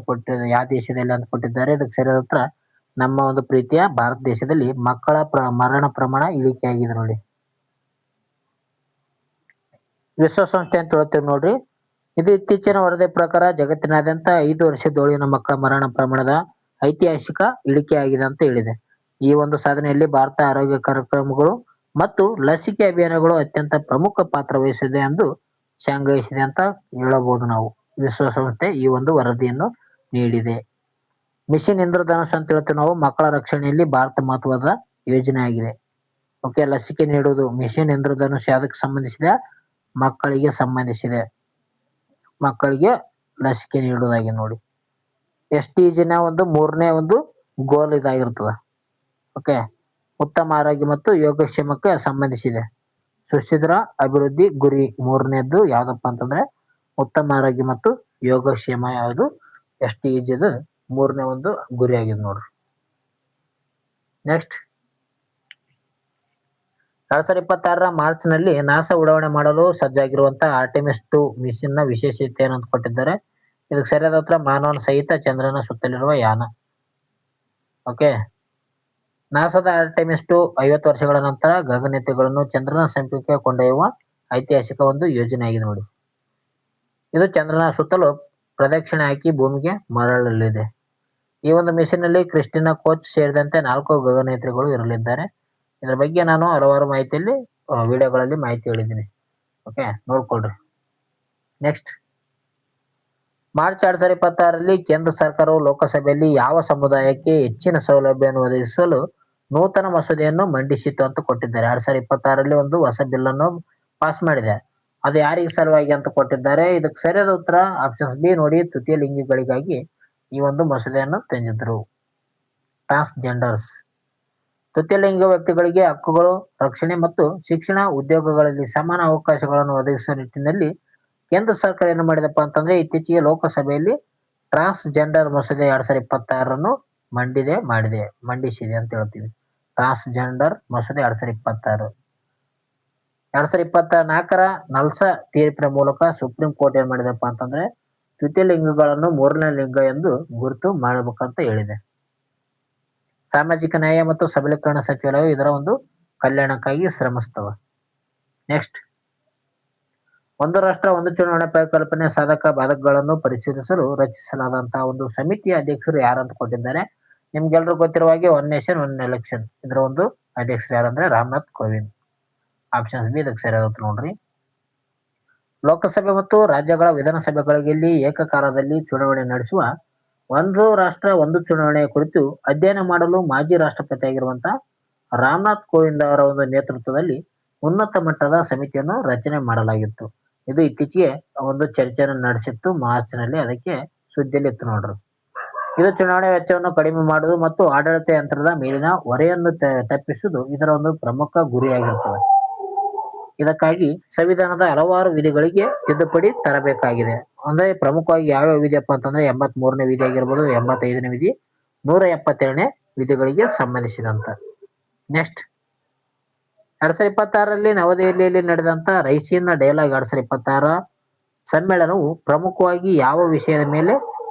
ಯಾವ ದೇಶದಲ್ಲಿ ಅಂತ ಕೊಟ್ಟಿದ್ದಾರೆ. ಇದಕ್ಕೆ ಸರಿಯಾದ ಉತ್ತರ ನಮ್ಮ ಒಂದು ಪ್ರೀತಿಯ ಭಾರತ ದೇಶದಲ್ಲಿ ಮಕ್ಕಳ ಮರಣ ಪ್ರಮಾಣ ಇಳಿಕೆ ಆಗಿದೆ ನೋಡಿ. ವಿಶ್ವಸಂಸ್ಥೆ ಅಂತ ಹೇಳ್ತೀವಿ ನೋಡ್ರಿ. ಇದು ಇತ್ತೀಚಿನ ವರದಿ ಪ್ರಕಾರ ಜಗತ್ತಿನಾದ್ಯಂತ 5 ವರ್ಷದೊಳಗಿನ ಮಕ್ಕಳ ಮರಣ ಪ್ರಮಾಣದ ಐತಿಹಾಸಿಕ ಇಳಿಕೆ ಆಗಿದೆ ಅಂತ ಹೇಳಿದೆ. ಈ ಒಂದು ಸಾಧನೆಯಲ್ಲಿ ಭಾರತ ಆರೋಗ್ಯ ಕಾರ್ಯಕ್ರಮಗಳು ಮತ್ತು ಲಸಿಕೆ ಅಭಿಯಾನಗಳು ಅತ್ಯಂತ ಪ್ರಮುಖ ಪಾತ್ರ ವಹಿಸಿದೆ ಎಂದು ಶ್ಲಾಘಿಸಿದೆ ಅಂತ ಹೇಳಬಹುದು ನಾವು. ವಿಶ್ವಸಂಸ್ಥೆ ಈ ಒಂದು ವರದಿಯನ್ನು ನೀಡಿದೆ. ಮಿಷನ್ ಇಂದ್ರಧನುಷ್ ಅಂತ ಹೇಳ್ತೀವಿ ನಾವು. ಮಕ್ಕಳ ರಕ್ಷಣೆಯಲ್ಲಿ ಭಾರತ ಮಹತ್ವದ ಯೋಜನೆ ಆಗಿದೆ. ಓಕೆ, ಲಸಿಕೆ ನೀಡುವುದು ಮಿಷನ್ ಇಂದ್ರಧನುಷ್ ಯಾವುದಕ್ಕೆ ಸಂಬಂಧಿಸಿದೆ? ಮಕ್ಕಳಿಗೆ ಸಂಬಂಧಿಸಿದೆ. ಮಕ್ಕಳಿಗೆ ಲಸಿಕೆ ನೀಡುವುದಾಗಿ ನೋಡಿ. SDGನ ಒಂದು 3ನೇ ಒಂದು ಗೋಲ್ ಇದಾಗಿರ್ತದೆ. ಓಕೆ, ಉತ್ತಮ ಆರೋಗ್ಯ ಮತ್ತು ಯೋಗಕ್ಷೇಮಕ್ಕೆ ಸಂಬಂಧಿಸಿದೆ. ಸುಸ್ಥಿರ ಅಭಿವೃದ್ಧಿ ಗುರಿ ಮೂರನೇದ್ದು ಯಾವ್ದಪ್ಪ ಅಂತಂದ್ರೆ ಉತ್ತಮ ಆರೋಗ್ಯ ಮತ್ತು ಯೋಗಕ್ಷೇಮ ಯಾವುದು SDG ಮೂರನೇ ಒಂದು ಗುರಿ ಆಗಿದೆ ನೋಡ್ರಿ. ನೆಕ್ಸ್ಟ್ 2026 ಮಾರ್ಚ್ ನಲ್ಲಿ ನಾಸಾ ಉಡಾವಣೆ ಮಾಡಲು ಸಜ್ಜಾಗಿರುವಂತಹ ಆರ್ಟೆಮಿಸ್ 2 ಮಿಷನ್ ನ ವಿಶೇಷತೆ ಏನಂತ ಕೊಟ್ಟಿದ್ದಾರೆ. ಇದಕ್ಕೆ ಸರಿಯಾದ ಉತ್ತರ ಮಾನವನ ಸಹಿತ ಚಂದ್ರನ ಸುತ್ತಲಿರುವ ಯಾನ. ಓಕೆ, ನಾಸಾದ ಆರ್ಟೆಮಿಸ್ 2 50 ವರ್ಷಗಳ ನಂತರ ಗಗನಯಾತ್ರಿಗಳನ್ನು ಚಂದ್ರನ ಸಮೀಪಕ್ಕೆ ಕೊಂಡೊಯ್ಯುವ ಐತಿಹಾಸಿಕ ಒಂದು ಯೋಜನೆ ಆಗಿದೆ ನೋಡಿ. ಇದು ಚಂದ್ರನ ಸುತ್ತಲೂ ಪ್ರದಕ್ಷಿಣೆ ಹಾಕಿ ಭೂಮಿಗೆ ಮರಳಲಿದೆ. ಈ ಒಂದು ಮಿಷನ್ ನಲ್ಲಿ ಕ್ರಿಸ್ಟಿನಾ ಕೋಚ್ ಸೇರಿದಂತೆ 4 ಗಗನಯಾತ್ರಿಗಳು ಇರಲಿದ್ದಾರೆ. ಇದರ ಬಗ್ಗೆ ನಾನು ಹಲವಾರು ಮಾಹಿತಿಯಲ್ಲಿ ವಿಡಿಯೋಗಳಲ್ಲಿ ಮಾಹಿತಿ ಹೇಳಿದ್ದೀನಿ. ಓಕೆ, ನೋಡ್ಕೊಳ್ರಿ. ನೆಕ್ಸ್ಟ್ ಮಾರ್ಚ್ 2026ರಲ್ಲಿ ಕೇಂದ್ರ ಸರ್ಕಾರವು ಲೋಕಸಭೆಯಲ್ಲಿ ಯಾವ ಸಮುದಾಯಕ್ಕೆ ಹೆಚ್ಚಿನ ಸೌಲಭ್ಯವನ್ನು ಒದಗಿಸಲು ನೂತನ ಮಸೂದೆಯನ್ನು ಮಂಡಿಸಿತು ಅಂತ ಕೊಟ್ಟಿದ್ದಾರೆ. 2026ರಲ್ಲಿ ಒಂದು ಹೊಸ ಬಿಲ್ ಅನ್ನು ಪಾಸ್ ಮಾಡಿದೆ. ಅದು ಯಾರಿಗೆ ಸಲುವಾಗಿ ಅಂತ ಕೊಟ್ಟಿದ್ದಾರೆ. ಇದಕ್ಕೆ ಸರಿಯಾದ ಉತ್ತರ ಆಪ್ಷನ್ಸ್ ಬಿ ನೋಡಿ, ತೃತೀಯ ಲಿಂಗಿಗಳಿಗಾಗಿ ಈ ಒಂದು ಮಸೂದೆಯನ್ನು ತಂದಿದ್ರು. ಟ್ರಾನ್ಸ್ಜೆಂಡರ್ಸ್ ತೃತೀಯ ಲಿಂಗ ವ್ಯಕ್ತಿಗಳಿಗೆ ಹಕ್ಕುಗಳು, ರಕ್ಷಣೆ ಮತ್ತು ಶಿಕ್ಷಣ, ಉದ್ಯೋಗಗಳಲ್ಲಿ ಸಮಾನ ಅವಕಾಶಗಳನ್ನು ಒದಗಿಸುವ ನಿಟ್ಟಿನಲ್ಲಿ ಕೇಂದ್ರ ಸರ್ಕಾರ ಏನು ಮಾಡಿದಪ್ಪ ಅಂತಂದ್ರೆ ಇತ್ತೀಚೆಗೆ ಲೋಕಸಭೆಯಲ್ಲಿ ಟ್ರಾನ್ಸ್ಜೆಂಡರ್ ಮಸೂದೆ 2026 ಮಂಡಿಸಿದೆ ಅಂತ ಹೇಳ್ತೀವಿ. ಟ್ರಾನ್ಸ್ಜೆಂಡರ್ ಮಸೂದೆ 2026 2024ರ ನಲ್ಸಾ ತೀರ್ಪಿನ ಮೂಲಕ ಸುಪ್ರೀಂ ಕೋರ್ಟ್ ಏನ್ ಮಾಡಿದಪ್ಪ ಅಂತಂದ್ರೆ ತೃತೀಯ ಲಿಂಗಗಳನ್ನು ಮೂರನೇ ಲಿಂಗ ಎಂದು ಗುರುತು ಮಾಡಬೇಕಂತ ಹೇಳಿದೆ. ಸಾಮಾಜಿಕ ನ್ಯಾಯ ಮತ್ತು ಸಬಲೀಕರಣ ಸಚಿವಾಲಯವು ಇದರ ಒಂದು ಕಲ್ಯಾಣಕ್ಕಾಗಿ ಶ್ರಮಿಸ್ತದೆ. ನೆಕ್ಸ್ಟ್ ಒಂದು ರಾಷ್ಟ್ರ ಒಂದು ಚುನಾವಣೆ ಪರಿಕಲ್ಪನೆ ಸಾಧಕ ಬಾಧಕಗಳನ್ನು ಪರಿಶೀಲಿಸಲು ರಚಿಸಲಾದಂತಹ ಒಂದು ಸಮಿತಿಯ ಅಧ್ಯಕ್ಷರು ಯಾರಂತ ಕೊಟ್ಟಿದ್ದಾರೆ. ನಿಮ್ಗೆಲ್ರೂ ಗೊತ್ತಿರುವ ಹಾಗೆ ಒನ್ ನೇಷನ್ ಒನ್ ಎಲೆಕ್ಷನ್ ಇದರ ಒಂದು ಅಧ್ಯಕ್ಷರು ಯಾರಂದ್ರೆ ರಾಮನಾಥ್ ಕೋವಿಂದ್. ಆಪ್ಷನ್ಸ್ ಬಿ ಇದಕ್ಕೆ ಸರಿಯಾದ ನೋಡ್ರಿ. ಲೋಕಸಭೆ ಮತ್ತು ರಾಜ್ಯಗಳ ವಿಧಾನಸಭೆಗಳಲ್ಲಿ ಏಕಕಾಲದಲ್ಲಿ ಚುನಾವಣೆ ನಡೆಸುವ ಒಂದು ರಾಷ್ಟ್ರ ಒಂದು ಚುನಾವಣೆಯ ಕುರಿತು ಅಧ್ಯಯನ ಮಾಡಲು ಮಾಜಿ ರಾಷ್ಟ್ರಪತಿ ಆಗಿರುವಂತಹ ರಾಮನಾಥ್ ಕೋವಿಂದ್ ಅವರ ಒಂದು ನೇತೃತ್ವದಲ್ಲಿ ಉನ್ನತ ಮಟ್ಟದ ಸಮಿತಿಯನ್ನು ರಚನೆ ಮಾಡಲಾಗಿತ್ತು. ಇದು ಇತ್ತೀಚೆಗೆ ಒಂದು ಚರ್ಚೆಯನ್ನು ನಡೆಸಿತ್ತು ಮಾರ್ಚ್ ನಲ್ಲಿ, ಅದಕ್ಕೆ ಸುದ್ದಿಯಲ್ಲಿ ಇತ್ತು ನೋಡ್ರಿ. ಇದು ಚುನಾವಣೆ ವೆಚ್ಚವನ್ನು ಕಡಿಮೆ ಮಾಡುವುದು ಮತ್ತು ಆಡಳಿತ ಯಂತ್ರದ ಮೇಲಿನ ಹೊರೆಯನ್ನು ತಪ್ಪಿಸುವುದು ಇದರ ಒಂದು ಪ್ರಮುಖ ಗುರಿಯಾಗಿರುತ್ತದೆ. ಇದಕ್ಕಾಗಿ ಸಂವಿಧಾನದ ಹಲವಾರು ವಿಧಿಗಳಿಗೆ ತಿದ್ದುಪಡಿ ತರಬೇಕಾಗಿದೆ. ಅಂದ್ರೆ ಪ್ರಮುಖವಾಗಿ ಯಾವ್ಯಾವ ವಿಧಿಯಪ್ಪ ಅಂತಂದ್ರೆ 83ನೇ ವಿಧಿ ಆಗಿರ್ಬೋದು, 85ನೇ ವಿಧಿ, 172ನೇ ವಿಧಿಗಳಿಗೆ ಸಂಬಂಧಿಸಿದಂತ. ನೆಕ್ಸ್ಟ್ 2026ರಲ್ಲಿ ನವದೆಹಲಿಯಲ್ಲಿ ನಡೆದಂತ ರೈಸಿನಾ ಡೈಲಾಗ್ 2026 ಸಮ್ಮೇಳನವು ಪ್ರಮುಖವಾಗಿ ಯಾವ ವಿಷಯದ ಮೇಲೆ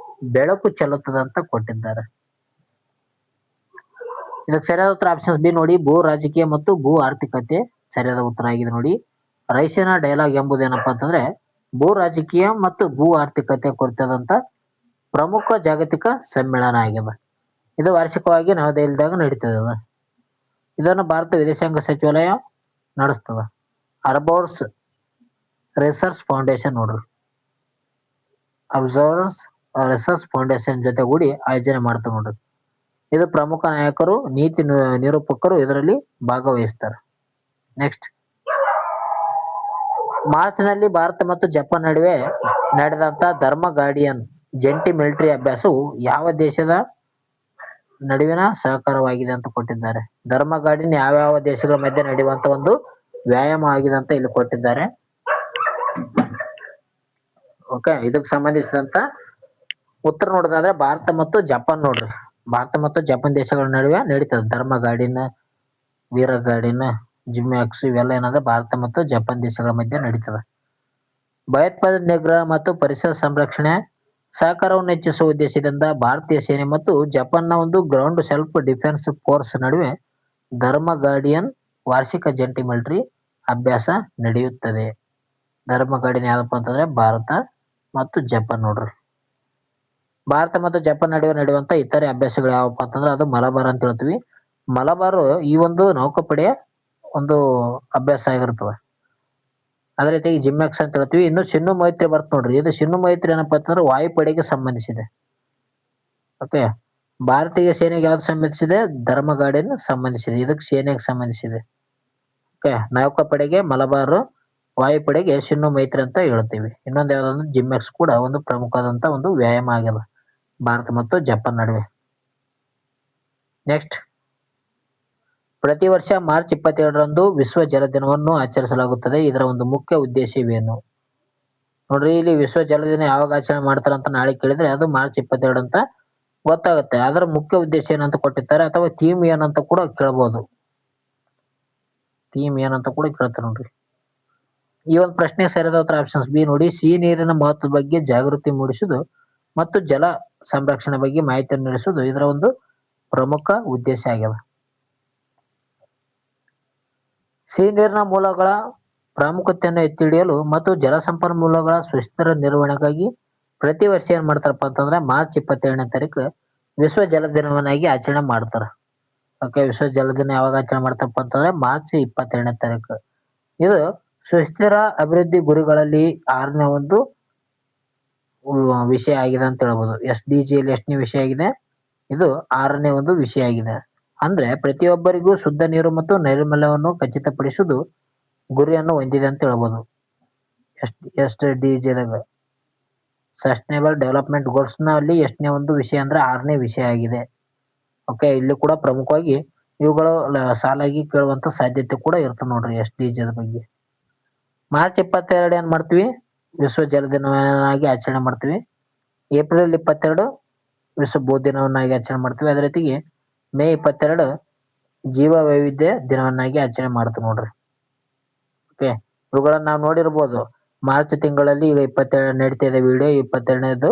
ಬೆಳಕು ಚೆಲ್ಲುತ್ತದೆ ಅಂತ ಕೊಟ್ಟಿದ್ದಾರೆ. ಇದಕ್ಕೆ ಸರಿಯಾದ ಉತ್ತರ ಆಪ್ಷನ್ಸ್ ಬಿ ನೋಡಿ, ಭೂ ರಾಜಕೀಯ ಮತ್ತು ಭೂ ಆರ್ಥಿಕತೆ ಸರಿಯಾದ ಉತ್ತರ ಆಗಿದೆ ನೋಡಿ. ರೈಸಿನಾ ಡೈಲಾಗ್ ಎಂಬುದೇನಪ್ಪಾ ಅಂತಂದ್ರೆ ಭೂ ರಾಜಕೀಯ ಮತ್ತು ಭೂ ಆರ್ಥಿಕತೆ ಕುರಿತಾದಂತ ಪ್ರಮುಖ ಜಾಗತಿಕ ಸಮ್ಮೇಳನ ಆಗಿದೆ. ಇದು ವಾರ್ಷಿಕವಾಗಿ ನವದೆಹಲಿದಾಗ ನಡೀತದೆ. ಇದನ್ನು ಭಾರತ ವಿದೇಶಾಂಗ ಸಚಿವಾಲಯ ನಡೆಸ್ತದ. ಅಬ್ಸರ್ವರ್ಸ್ ರಿಸರ್ಚ್ ಫೌಂಡೇಶನ್ ನೋಡ್ರಿ, ಅಬ್ಸರ್ವರ್ಸ್ ರಿಸರ್ಚ್ ಫೌಂಡೇಶನ್ ಜೊತೆಗೂಡಿ ಆಯೋಜನೆ ಮಾಡ್ತಾರೆ ನೋಡ್ರಿ. ಇದು ಪ್ರಮುಖ ನಾಯಕರು, ನೀತಿ ನಿರೂಪಕರು ಇದರಲ್ಲಿ ಭಾಗವಹಿಸ್ತಾರೆ. ನೆಕ್ಸ್ಟ್ ಮಾರ್ಚ್ ನಲ್ಲಿ ಭಾರತ ಮತ್ತು ಜಪಾನ್ ನಡುವೆ ನಡೆದಂತ ಧರ್ಮ ಗಾರ್ಡಿಯನ್ ಜಂಟಿ ಮಿಲಿಟರಿ ಅಭ್ಯಾಸವು ಯಾವ ದೇಶದ ನಡುವಿನ ಸಹಕಾರವಾಗಿದೆ ಅಂತ ಕೊಟ್ಟಿದ್ದಾರೆ. ಧರ್ಮ ಗಾರ್ಡಿಯನ್ ಯಾವ ದೇಶಗಳ ಮಧ್ಯೆ ನಡೆಯುವಂತ ಒಂದು ವ್ಯಾಯಾಮ ಆಗಿದೆ ಅಂತ ಇಲ್ಲಿ ಕೊಟ್ಟಿದ್ದಾರೆ. ಓಕೆ, ಇದಕ್ಕೆ ಸಂಬಂಧಿಸಿದಂತ ಉತ್ತರ ನೋಡೋದಾದ್ರೆ ಭಾರತ ಮತ್ತು ಜಪಾನ್ ನೋಡ್ರಿ. ಭಾರತ ಮತ್ತು ಜಪಾನ್ ದೇಶಗಳ ನಡುವೆ ನಡೀತದೆ ಧರ್ಮ ಗಾರ್ಡಿಯನ್, ವೀರ ಗಾರ್ಡಿಯನ್, ಜಿಮ್ಯಾಕ್ಸ್ ಇವೆಲ್ಲ ಏನಂದ್ರೆ ಭಾರತ ಮತ್ತು ಜಪಾನ್ ದೇಶಗಳ ಮಧ್ಯೆ ನಡೀತದೆ. ಭಯೋತ್ಪಾದನೆ ನಿಗ್ರಹ ಮತ್ತು ಪರಿಸರ ಸಂರಕ್ಷಣೆ ಸಹಕಾರವನ್ನು ಹೆಚ್ಚಿಸುವ ಉದ್ದೇಶದಿಂದ ಭಾರತೀಯ ಸೇನೆ ಮತ್ತು ಜಪಾನ್ನ ಒಂದು ಗ್ರೌಂಡ್ ಸೆಲ್ಫ್ ಡಿಫೆನ್ಸ್ ಫೋರ್ಸ್ ನಡುವೆ ಧರ್ಮ ಗಾರ್ಡಿಯನ್ ವಾರ್ಷಿಕ ಜಂಟಿ ಮಿಲಿಟರಿ ಅಭ್ಯಾಸ ನಡೆಯುತ್ತದೆ. ಧರ್ಮ ಗಾರ್ಡಿಯನ್ ಯಾವ್ದಪ್ಪ ಅಂತಂದ್ರೆ ಭಾರತ ಮತ್ತು ಜಪಾನ್ ನೋಡ್ರಿ. ಭಾರತ ಮತ್ತು ಜಪಾನ್ ನಡುವೆ ನಡೆಯುವಂತ ಇತರೆ ಅಭ್ಯಾಸಗಳು ಯಾವಪ್ಪ ಅಂತಂದ್ರೆ ಅದು ಮಲಬಾರ್ ಅಂತ ಹೇಳ್ತೀವಿ. ಮಲಬಾರ್ ಈ ಒಂದು ನೌಕಾಪಡೆಯ ಒಂದು ಅಭ್ಯಾಸ ಆಗಿರ್ತದೆ. ಅದೇ ರೀತಿ ಜಿಮ್ಯಾಕ್ಸ್ ಅಂತ ಹೇಳ್ತೀವಿ. ಇನ್ನು ಶಿನ್ನು ಮೈತ್ರಿ ಬರ್ತ ನೋಡ್ರಿ. ಇದು ಶಿನ್ನು ಮೈತ್ರಿ ಏನಪ್ಪಾ ಅಂತಂದ್ರೆ ವಾಯುಪಡೆಗೆ ಸಂಬಂಧಿಸಿದೆ. ಓಕೆ, ಭಾರತೀಯ ಸೇನೆಗೆ ಯಾವ್ದು ಸಂಬಂಧಿಸಿದೆ? ಧರ್ಮ ಗಾರ್ಡಿಯನ್ ಸಂಬಂಧಿಸಿದೆ. ಇದಕ್ಕೆ ಸೇನೆಗೆ ಸಂಬಂಧಿಸಿದೆ. ಓಕೆ, ನೌಕಾಪಡೆಗೆ ಮಲಬಾರ್, ವಾಯುಪಡೆಗೆ ಶಿನ್ನು ಮೈತ್ರಿ ಅಂತ ಹೇಳ್ತೀವಿ. ಇನ್ನೊಂದು ಯಾವ್ದಂದ್ರೆ ಜಿಮ್ಯಾಕ್ಸ್ ಕೂಡ ಒಂದು ಪ್ರಮುಖವಾದಂತ ಒಂದು ವ್ಯಾಯಾಮ ಆಗ್ಯದ ಭಾರತ ಮತ್ತು ಜಪಾನ್ ನಡುವೆ. ನೆಕ್ಸ್ಟ್, ಪ್ರತಿ ವರ್ಷ ಮಾರ್ಚ್ 27ರಂದು ವಿಶ್ವ ಜಲ ದಿನವನ್ನು ಆಚರಿಸಲಾಗುತ್ತದೆ. ಇದರ ಒಂದು ಮುಖ್ಯ ಉದ್ದೇಶವೇನು? ನೋಡ್ರಿ, ಇಲ್ಲಿ ವಿಶ್ವ ಜಲ ದಿನ ಯಾವಾಗ ಆಚರಣೆ ಮಾಡ್ತಾರ ಅಂತ ನಾಳೆ ಕೇಳಿದ್ರೆ ಅದು ಮಾರ್ಚ್ 22 ಅಂತ ಗೊತ್ತಾಗುತ್ತೆ. ಅದರ ಮುಖ್ಯ ಉದ್ದೇಶ ಏನಂತ ಕೊಟ್ಟಿರ್ತಾರೆ, ಅಥವಾ ಥೀಮ್ ಏನಂತ ಕೂಡ ಕೇಳಬಹುದು. ಥೀಮ್ ಏನಂತ ಕೂಡ ಕೇಳ್ತಾರೆ ನೋಡ್ರಿ. ಈ ಒಂದು ಪ್ರಶ್ನೆ ಸರಿಯಾದ ಉತ್ತರ ಆಪ್ಷನ್ಸ್ ಬಿ ನೋಡಿ. ಸಿಹಿ ನೀರಿನ ಮಹತ್ವದ ಬಗ್ಗೆ ಜಾಗೃತಿ ಮೂಡಿಸುವುದು ಮತ್ತು ಜಲ ಸಂರಕ್ಷಣೆ ಬಗ್ಗೆ ಮಾಹಿತಿಯನ್ನು ನೀಡಿಸುವುದು ಇದರ ಒಂದು ಪ್ರಮುಖ ಉದ್ದೇಶ ಆಗ್ಯದ. ಸಿಹಿ ನೀರಿನ ಮೂಲಗಳ ಪ್ರಾಮುಖ್ಯತೆಯನ್ನು ಎತ್ತಿ ಹಿಡಿಯಲು ಮತ್ತು ಜಲ ಸಂಪನ್ಮೂಲಗಳ ಸುಸ್ಥಿರ ನಿರ್ವಹಣೆಗಾಗಿ ಪ್ರತಿ ವರ್ಷ ಏನ್ ಮಾಡ್ತಾರಪ್ಪ ಅಂತಂದ್ರೆ ಮಾರ್ಚ್ 27ನೇ ತಾರೀಕು ವಿಶ್ವ ಜಲ ದಿನವನ್ನಾಗಿ ಆಚರಣೆ ಮಾಡ್ತಾರ. ಓಕೆ, ವಿಶ್ವ ಜಲ ದಿನ ಯಾವಾಗ ಆಚರಣೆ ಮಾಡ್ತಾರಪ್ಪ ಅಂತಂದ್ರೆ ಮಾರ್ಚ್ 22ನೇ ತಾರೀಕು. ಇದು ಸುಸ್ಥಿರ ಅಭಿವೃದ್ಧಿ ಗುರಿಗಳಲ್ಲಿ 6ನೇ ಒಂದು ವಿಷಯ ಆಗಿದೆ ಅಂತ ಹೇಳ್ಬೋದು. SDG ಯಲ್ಲಿ ಎಷ್ಟನೇ ವಿಷಯ ಆಗಿದೆ? ಇದು 6ನೇ ಒಂದು ವಿಷಯ ಆಗಿದೆ. ಅಂದ್ರೆ ಪ್ರತಿಯೊಬ್ಬರಿಗೂ ಶುದ್ಧ ನೀರು ಮತ್ತು ನೈರ್ಮಲ್ಯವನ್ನು ಖಚಿತಪಡಿಸುವುದು ಗುರಿಯನ್ನು ಹೊಂದಿದೆ ಅಂತ ಹೇಳ್ಬೋದು. SDGದಾಗ ಸಸ್ಟೈನಬಲ್ ಡೆವಲಪ್ಮೆಂಟ್ ಗೋಲ್ಸ್ ನಲ್ಲಿ ಎಷ್ಟನೇ ಒಂದು ವಿಷಯ ಅಂದ್ರೆ 6ನೇ ವಿಷಯ ಆಗಿದೆ. ಓಕೆ, ಇಲ್ಲಿ ಕೂಡ ಪ್ರಮುಖವಾಗಿ ಇವುಗಳು ಸಾಲಾಗಿ ಕೇಳುವಂತ ಸಾಧ್ಯತೆ ಕೂಡ ಇರ್ತದೆ ನೋಡ್ರಿ SDG ಬಗ್ಗೆ. ಮಾರ್ಚ್ 22 ಏನ್ ಮಾಡ್ತೀವಿ? ವಿಶ್ವ ಜಲ ದಿನವನ್ನಾಗಿ ಆಚರಣೆ ಮಾಡ್ತೀವಿ. ಏಪ್ರಿಲ್ 22 ವಿಶ್ವ ಭೂ ದಿನವನ್ನಾಗಿ ಆಚರಣೆ ಮಾಡ್ತೀವಿ. ಅದೇ ರೀತಿಗೆ ಮೇ 22 ಜೀವ ವೈವಿಧ್ಯ ದಿನವನ್ನಾಗಿ ಆಚರಣೆ ಮಾಡ್ತೀವಿ ನೋಡ್ರಿ. ಓಕೆ, ಇವುಗಳನ್ನ ನಾವು ನೋಡಿರ್ಬೋದು. ಮಾರ್ಚ್ ತಿಂಗಳಲ್ಲಿ ಈಗ 22 ನಡೀತಾ ಇದೆ ವಿಡಿಯೋ, 22ನೇದು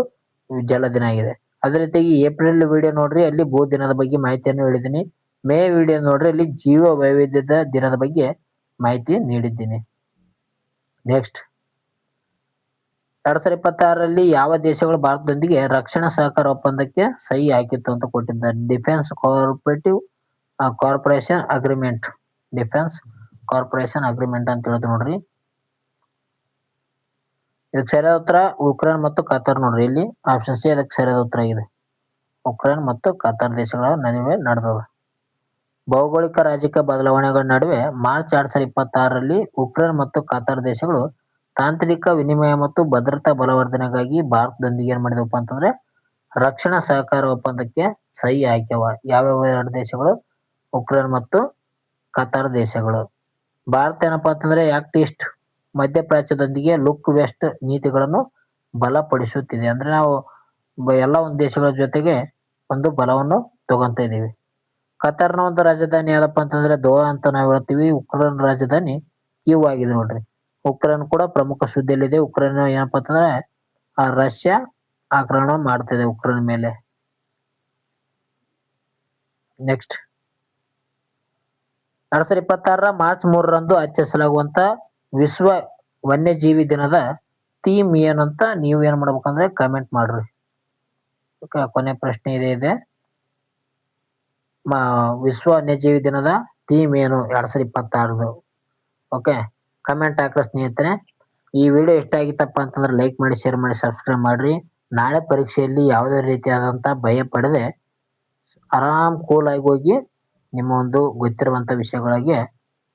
ಜಲ ದಿನ ಆಗಿದೆ. ಅದೇ ರೀತಿಯಾಗಿ ಏಪ್ರಿಲ್ ವಿಡಿಯೋ ನೋಡ್ರಿ, ಅಲ್ಲಿ ಭೂ ದಿನದ ಬಗ್ಗೆ ಮಾಹಿತಿಯನ್ನು ಹೇಳಿದ್ದೀನಿ. ಮೇ ವಿಡಿಯೋ ನೋಡ್ರಿ, ಅಲ್ಲಿ ಜೀವ ವೈವಿಧ್ಯದ ದಿನದ ಬಗ್ಗೆ ಮಾಹಿತಿ ನೀಡಿದ್ದೀನಿ. ನೆಕ್ಸ್ಟ್, 2026ರಲ್ಲಿ ಯಾವ ದೇಶಗಳು ಭಾರತದೊಂದಿಗೆ ರಕ್ಷಣಾ ಸಹಕಾರ ಒಪ್ಪಂದಕ್ಕೆ ಸಹಿ ಹಾಕಿತ್ತು ಅಂತ ಕೊಟ್ಟಿದ್ದಾರೆ. Defence corporation agreement. Defence corporation agreement ಅಂತ ಹೇಳುತ್ತೆ ನೋಡ್ರಿ. ಇದಕ್ಕೆ ಸರಿಯಾದ ಉತ್ತರ ಉಕ್ರೇನ್ ಮತ್ತು ಕತಾರ್ ನೋಡ್ರಿ. ಇಲ್ಲಿ ಆಪ್ಷನ್ ಸಿ ಅದಕ್ಕೆ ಸರಿಯಾದ ಉತ್ತರ ಆಗಿದೆ. ಉಕ್ರೇನ್ ಮತ್ತು ಕತಾರ್ ದೇಶಗಳ ನಡುವೆ ನಡೆದದ. ಭೌಗೋಳಿಕ ರಾಜಕೀಯ ಬದಲಾವಣೆಗಳ ನಡುವೆ ಮಾರ್ಚ್ 2026ರಲ್ಲಿ ಉಕ್ರೇನ್ ಮತ್ತು ಕತಾರ್ ದೇಶಗಳು ತಾಂತ್ರಿಕ ವಿನಿಮಯ ಮತ್ತು ಭದ್ರತಾ ಬಲವರ್ಧನೆಗಾಗಿ ಭಾರತದೊಂದಿಗೆ ಏನ್ ಮಾಡಿದವಪ್ಪ ಅಂತಂದ್ರೆ ರಕ್ಷಣಾ ಸಹಕಾರ ಒಪ್ಪಂದಕ್ಕೆ ಸಹಿ ಹಾಕ್ಯವ. ಯಾವ್ಯಾವ 2 ದೇಶಗಳು? ಉಕ್ರೇನ್ ಮತ್ತು ಕತಾರ್ ದೇಶಗಳು. ಭಾರತ ಏನಪ್ಪಾ ಅಂತಂದ್ರೆ ಆಕ್ಟ್ ಈಸ್ಟ್ ಮಧ್ಯಪ್ರಾಚ್ಯದೊಂದಿಗೆ ಲುಕ್ ವೆಸ್ಟ್ ನೀತಿಗಳನ್ನು ಬಲಪಡಿಸುತ್ತಿದೆ. ಅಂದ್ರೆ ನಾವು ಎಲ್ಲ ಒಂದು ದೇಶಗಳ ಜೊತೆಗೆ ಒಂದು ಬಲವನ್ನು ತಗೊಂತ ಇದೀವಿ. ಕತಾರ್ನ ಒಂದು ರಾಜಧಾನಿ ಯಾವ್ದಪ್ಪ ಅಂತಂದ್ರೆ ದೋಹಾ ಅಂತ ನಾವು ಹೇಳ್ತೀವಿ. ಉಕ್ರೇನ್ ರಾಜಧಾನಿ ಕೀವ್ ಆಗಿದೆ ನೋಡ್ರಿ. ಉಕ್ರೇನ್ ಕೂಡ ಪ್ರಮುಖ ಸುದ್ದಿಯಲ್ಲಿದೆ. ಉಕ್ರೇನ್ ಏನಪ್ಪಾ ಅಂತಂದ್ರೆ ರಷ್ಯಾ ಆಕ್ರಮಣ ಮಾಡ್ತಿದೆ ಉಕ್ರೇನ್ ಮೇಲೆ. ನೆಕ್ಸ್ಟ್, 2026 ಮಾರ್ಚ್ 3ರಂದು ಆಚರಿಸಲಾಗುವಂತ ವಿಶ್ವ ವನ್ಯಜೀವಿ ದಿನದ ಥೀಮ್ ಏನಂತ ನೀವು ಏನ್ ಮಾಡ್ಬೇಕಂದ್ರೆ ಕಮೆಂಟ್ ಮಾಡ್ರಿ. ಓಕೆ, ಕೊನೆ ಪ್ರಶ್ನೆ ಇದೆ. ವಿಶ್ವ ವನ್ಯಜೀವಿ ದಿನದ ಥೀಮ್ ಏನು 2026? ಓಕೆ, ಕಮೆಂಟ್ ಹಾಕ್ರಿ ಸ್ನೇಹಿತರೆ. ಈ ವಿಡಿಯೋ ಇಷ್ಟ ಆಗಿತ್ತಪ್ಪ ಅಂತಂದ್ರೆ ಲೈಕ್ ಮಾಡಿ, ಶೇರ್ ಮಾಡಿ, ಸಬ್ಸ್ಕ್ರೈಬ್ ಮಾಡ್ರಿ. ನಾಳೆ ಪರೀಕ್ಷೆಯಲ್ಲಿ ಯಾವುದೇ ರೀತಿಯಾದಂತ ಭಯ ಪಡದೆ ಆರಾಮ್ ಕೂಲ್ ಆಗಿ ಹೋಗಿ ನಿಮ್ಮ ಒಂದು ಗೊತ್ತಿರುವಂತ ವಿಷಯಗಳಿಗೆ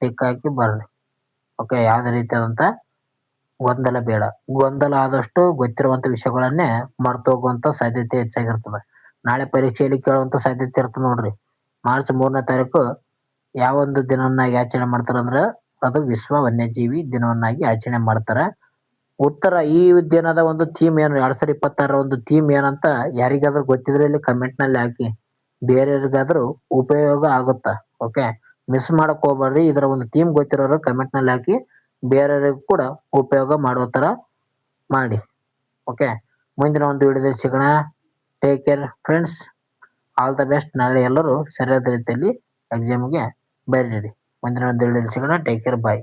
ಟಿಕ್ ಹಾಕಿ ಬರ್ರಿ. ಓಕೆ, ಯಾವುದೇ ರೀತಿಯಾದಂತ ಗೊಂದಲ ಬೇಡ. ಗೊಂದಲ ಆದಷ್ಟು ಗೊತ್ತಿರುವಂತ ವಿಷಯಗಳನ್ನೇ ಮರ್ತು ಹೋಗುವಂತ ಸಾಧ್ಯತೆ ಹೆಚ್ಚಾಗಿರ್ತದೆ. ನಾಳೆ ಪರೀಕ್ಷೆಯಲ್ಲಿ ಕೇಳುವಂತ ಸಾಧ್ಯತೆ ಇರ್ತದೆ ನೋಡ್ರಿ. ಮಾರ್ಚ್ 3ನೇ ತಾರೀಕು ಯಾವ ಒಂದು ದಿನವನ್ನಾಗಿ ಆಚರಣೆ ಮಾಡ್ತಾರ ಅಂದ್ರೆ ಅದು ವಿಶ್ವ ವನ್ಯಜೀವಿ ದಿನವನ್ನಾಗಿ ಆಚರಣೆ ಮಾಡ್ತಾರೆ. ಉತ್ತರ ಈ ದಿನದ ಒಂದು ಥೀಮ್ ಏನು 2026 ಒಂದು ಥೀಮ್ ಏನಂತ ಯಾರಿಗಾದ್ರೂ ಗೊತ್ತಿದ್ರೆ ಇಲ್ಲಿ ಕಮೆಂಟ್ ನಲ್ಲಿ ಹಾಕಿ. ಬೇರೆಯವ್ರಿಗಾದ್ರೂ ಉಪಯೋಗ ಆಗುತ್ತಾ. ಓಕೆ, ಮಿಸ್ ಮಾಡಕ್ ಹೋಗ್ಬೇಡ್ರಿ. ಇದರ ಒಂದು ಥೀಮ್ ಗೊತ್ತಿರೋರು ಕಮೆಂಟ್ ನಲ್ಲಿ ಹಾಕಿ, ಬೇರೆಯವ್ರಿಗೂ ಕೂಡ ಉಪಯೋಗ ಮಾಡೋ ತರ ಮಾಡಿ. ಓಕೆ, ಮುಂದಿನ ಒಂದು ವಿಡಿಯೋದಲ್ಲಿ ಸಿಗೋಣ. Take care friends, all the best. ನಾಳೆ ಎಲ್ಲರೂ ಸರಿಯಾದ ರೀತಿಯಲ್ಲಿ ಎಕ್ಸಾಮ್ಗೆ ಬರೀರಿ. ಮುಂದಿನ ಒಂದು ವಿಡಿಯೋದಲ್ಲಿ ಸಿಗೋಣ. ಟೇಕ್ ಕೇರ್, ಬಾಯ್.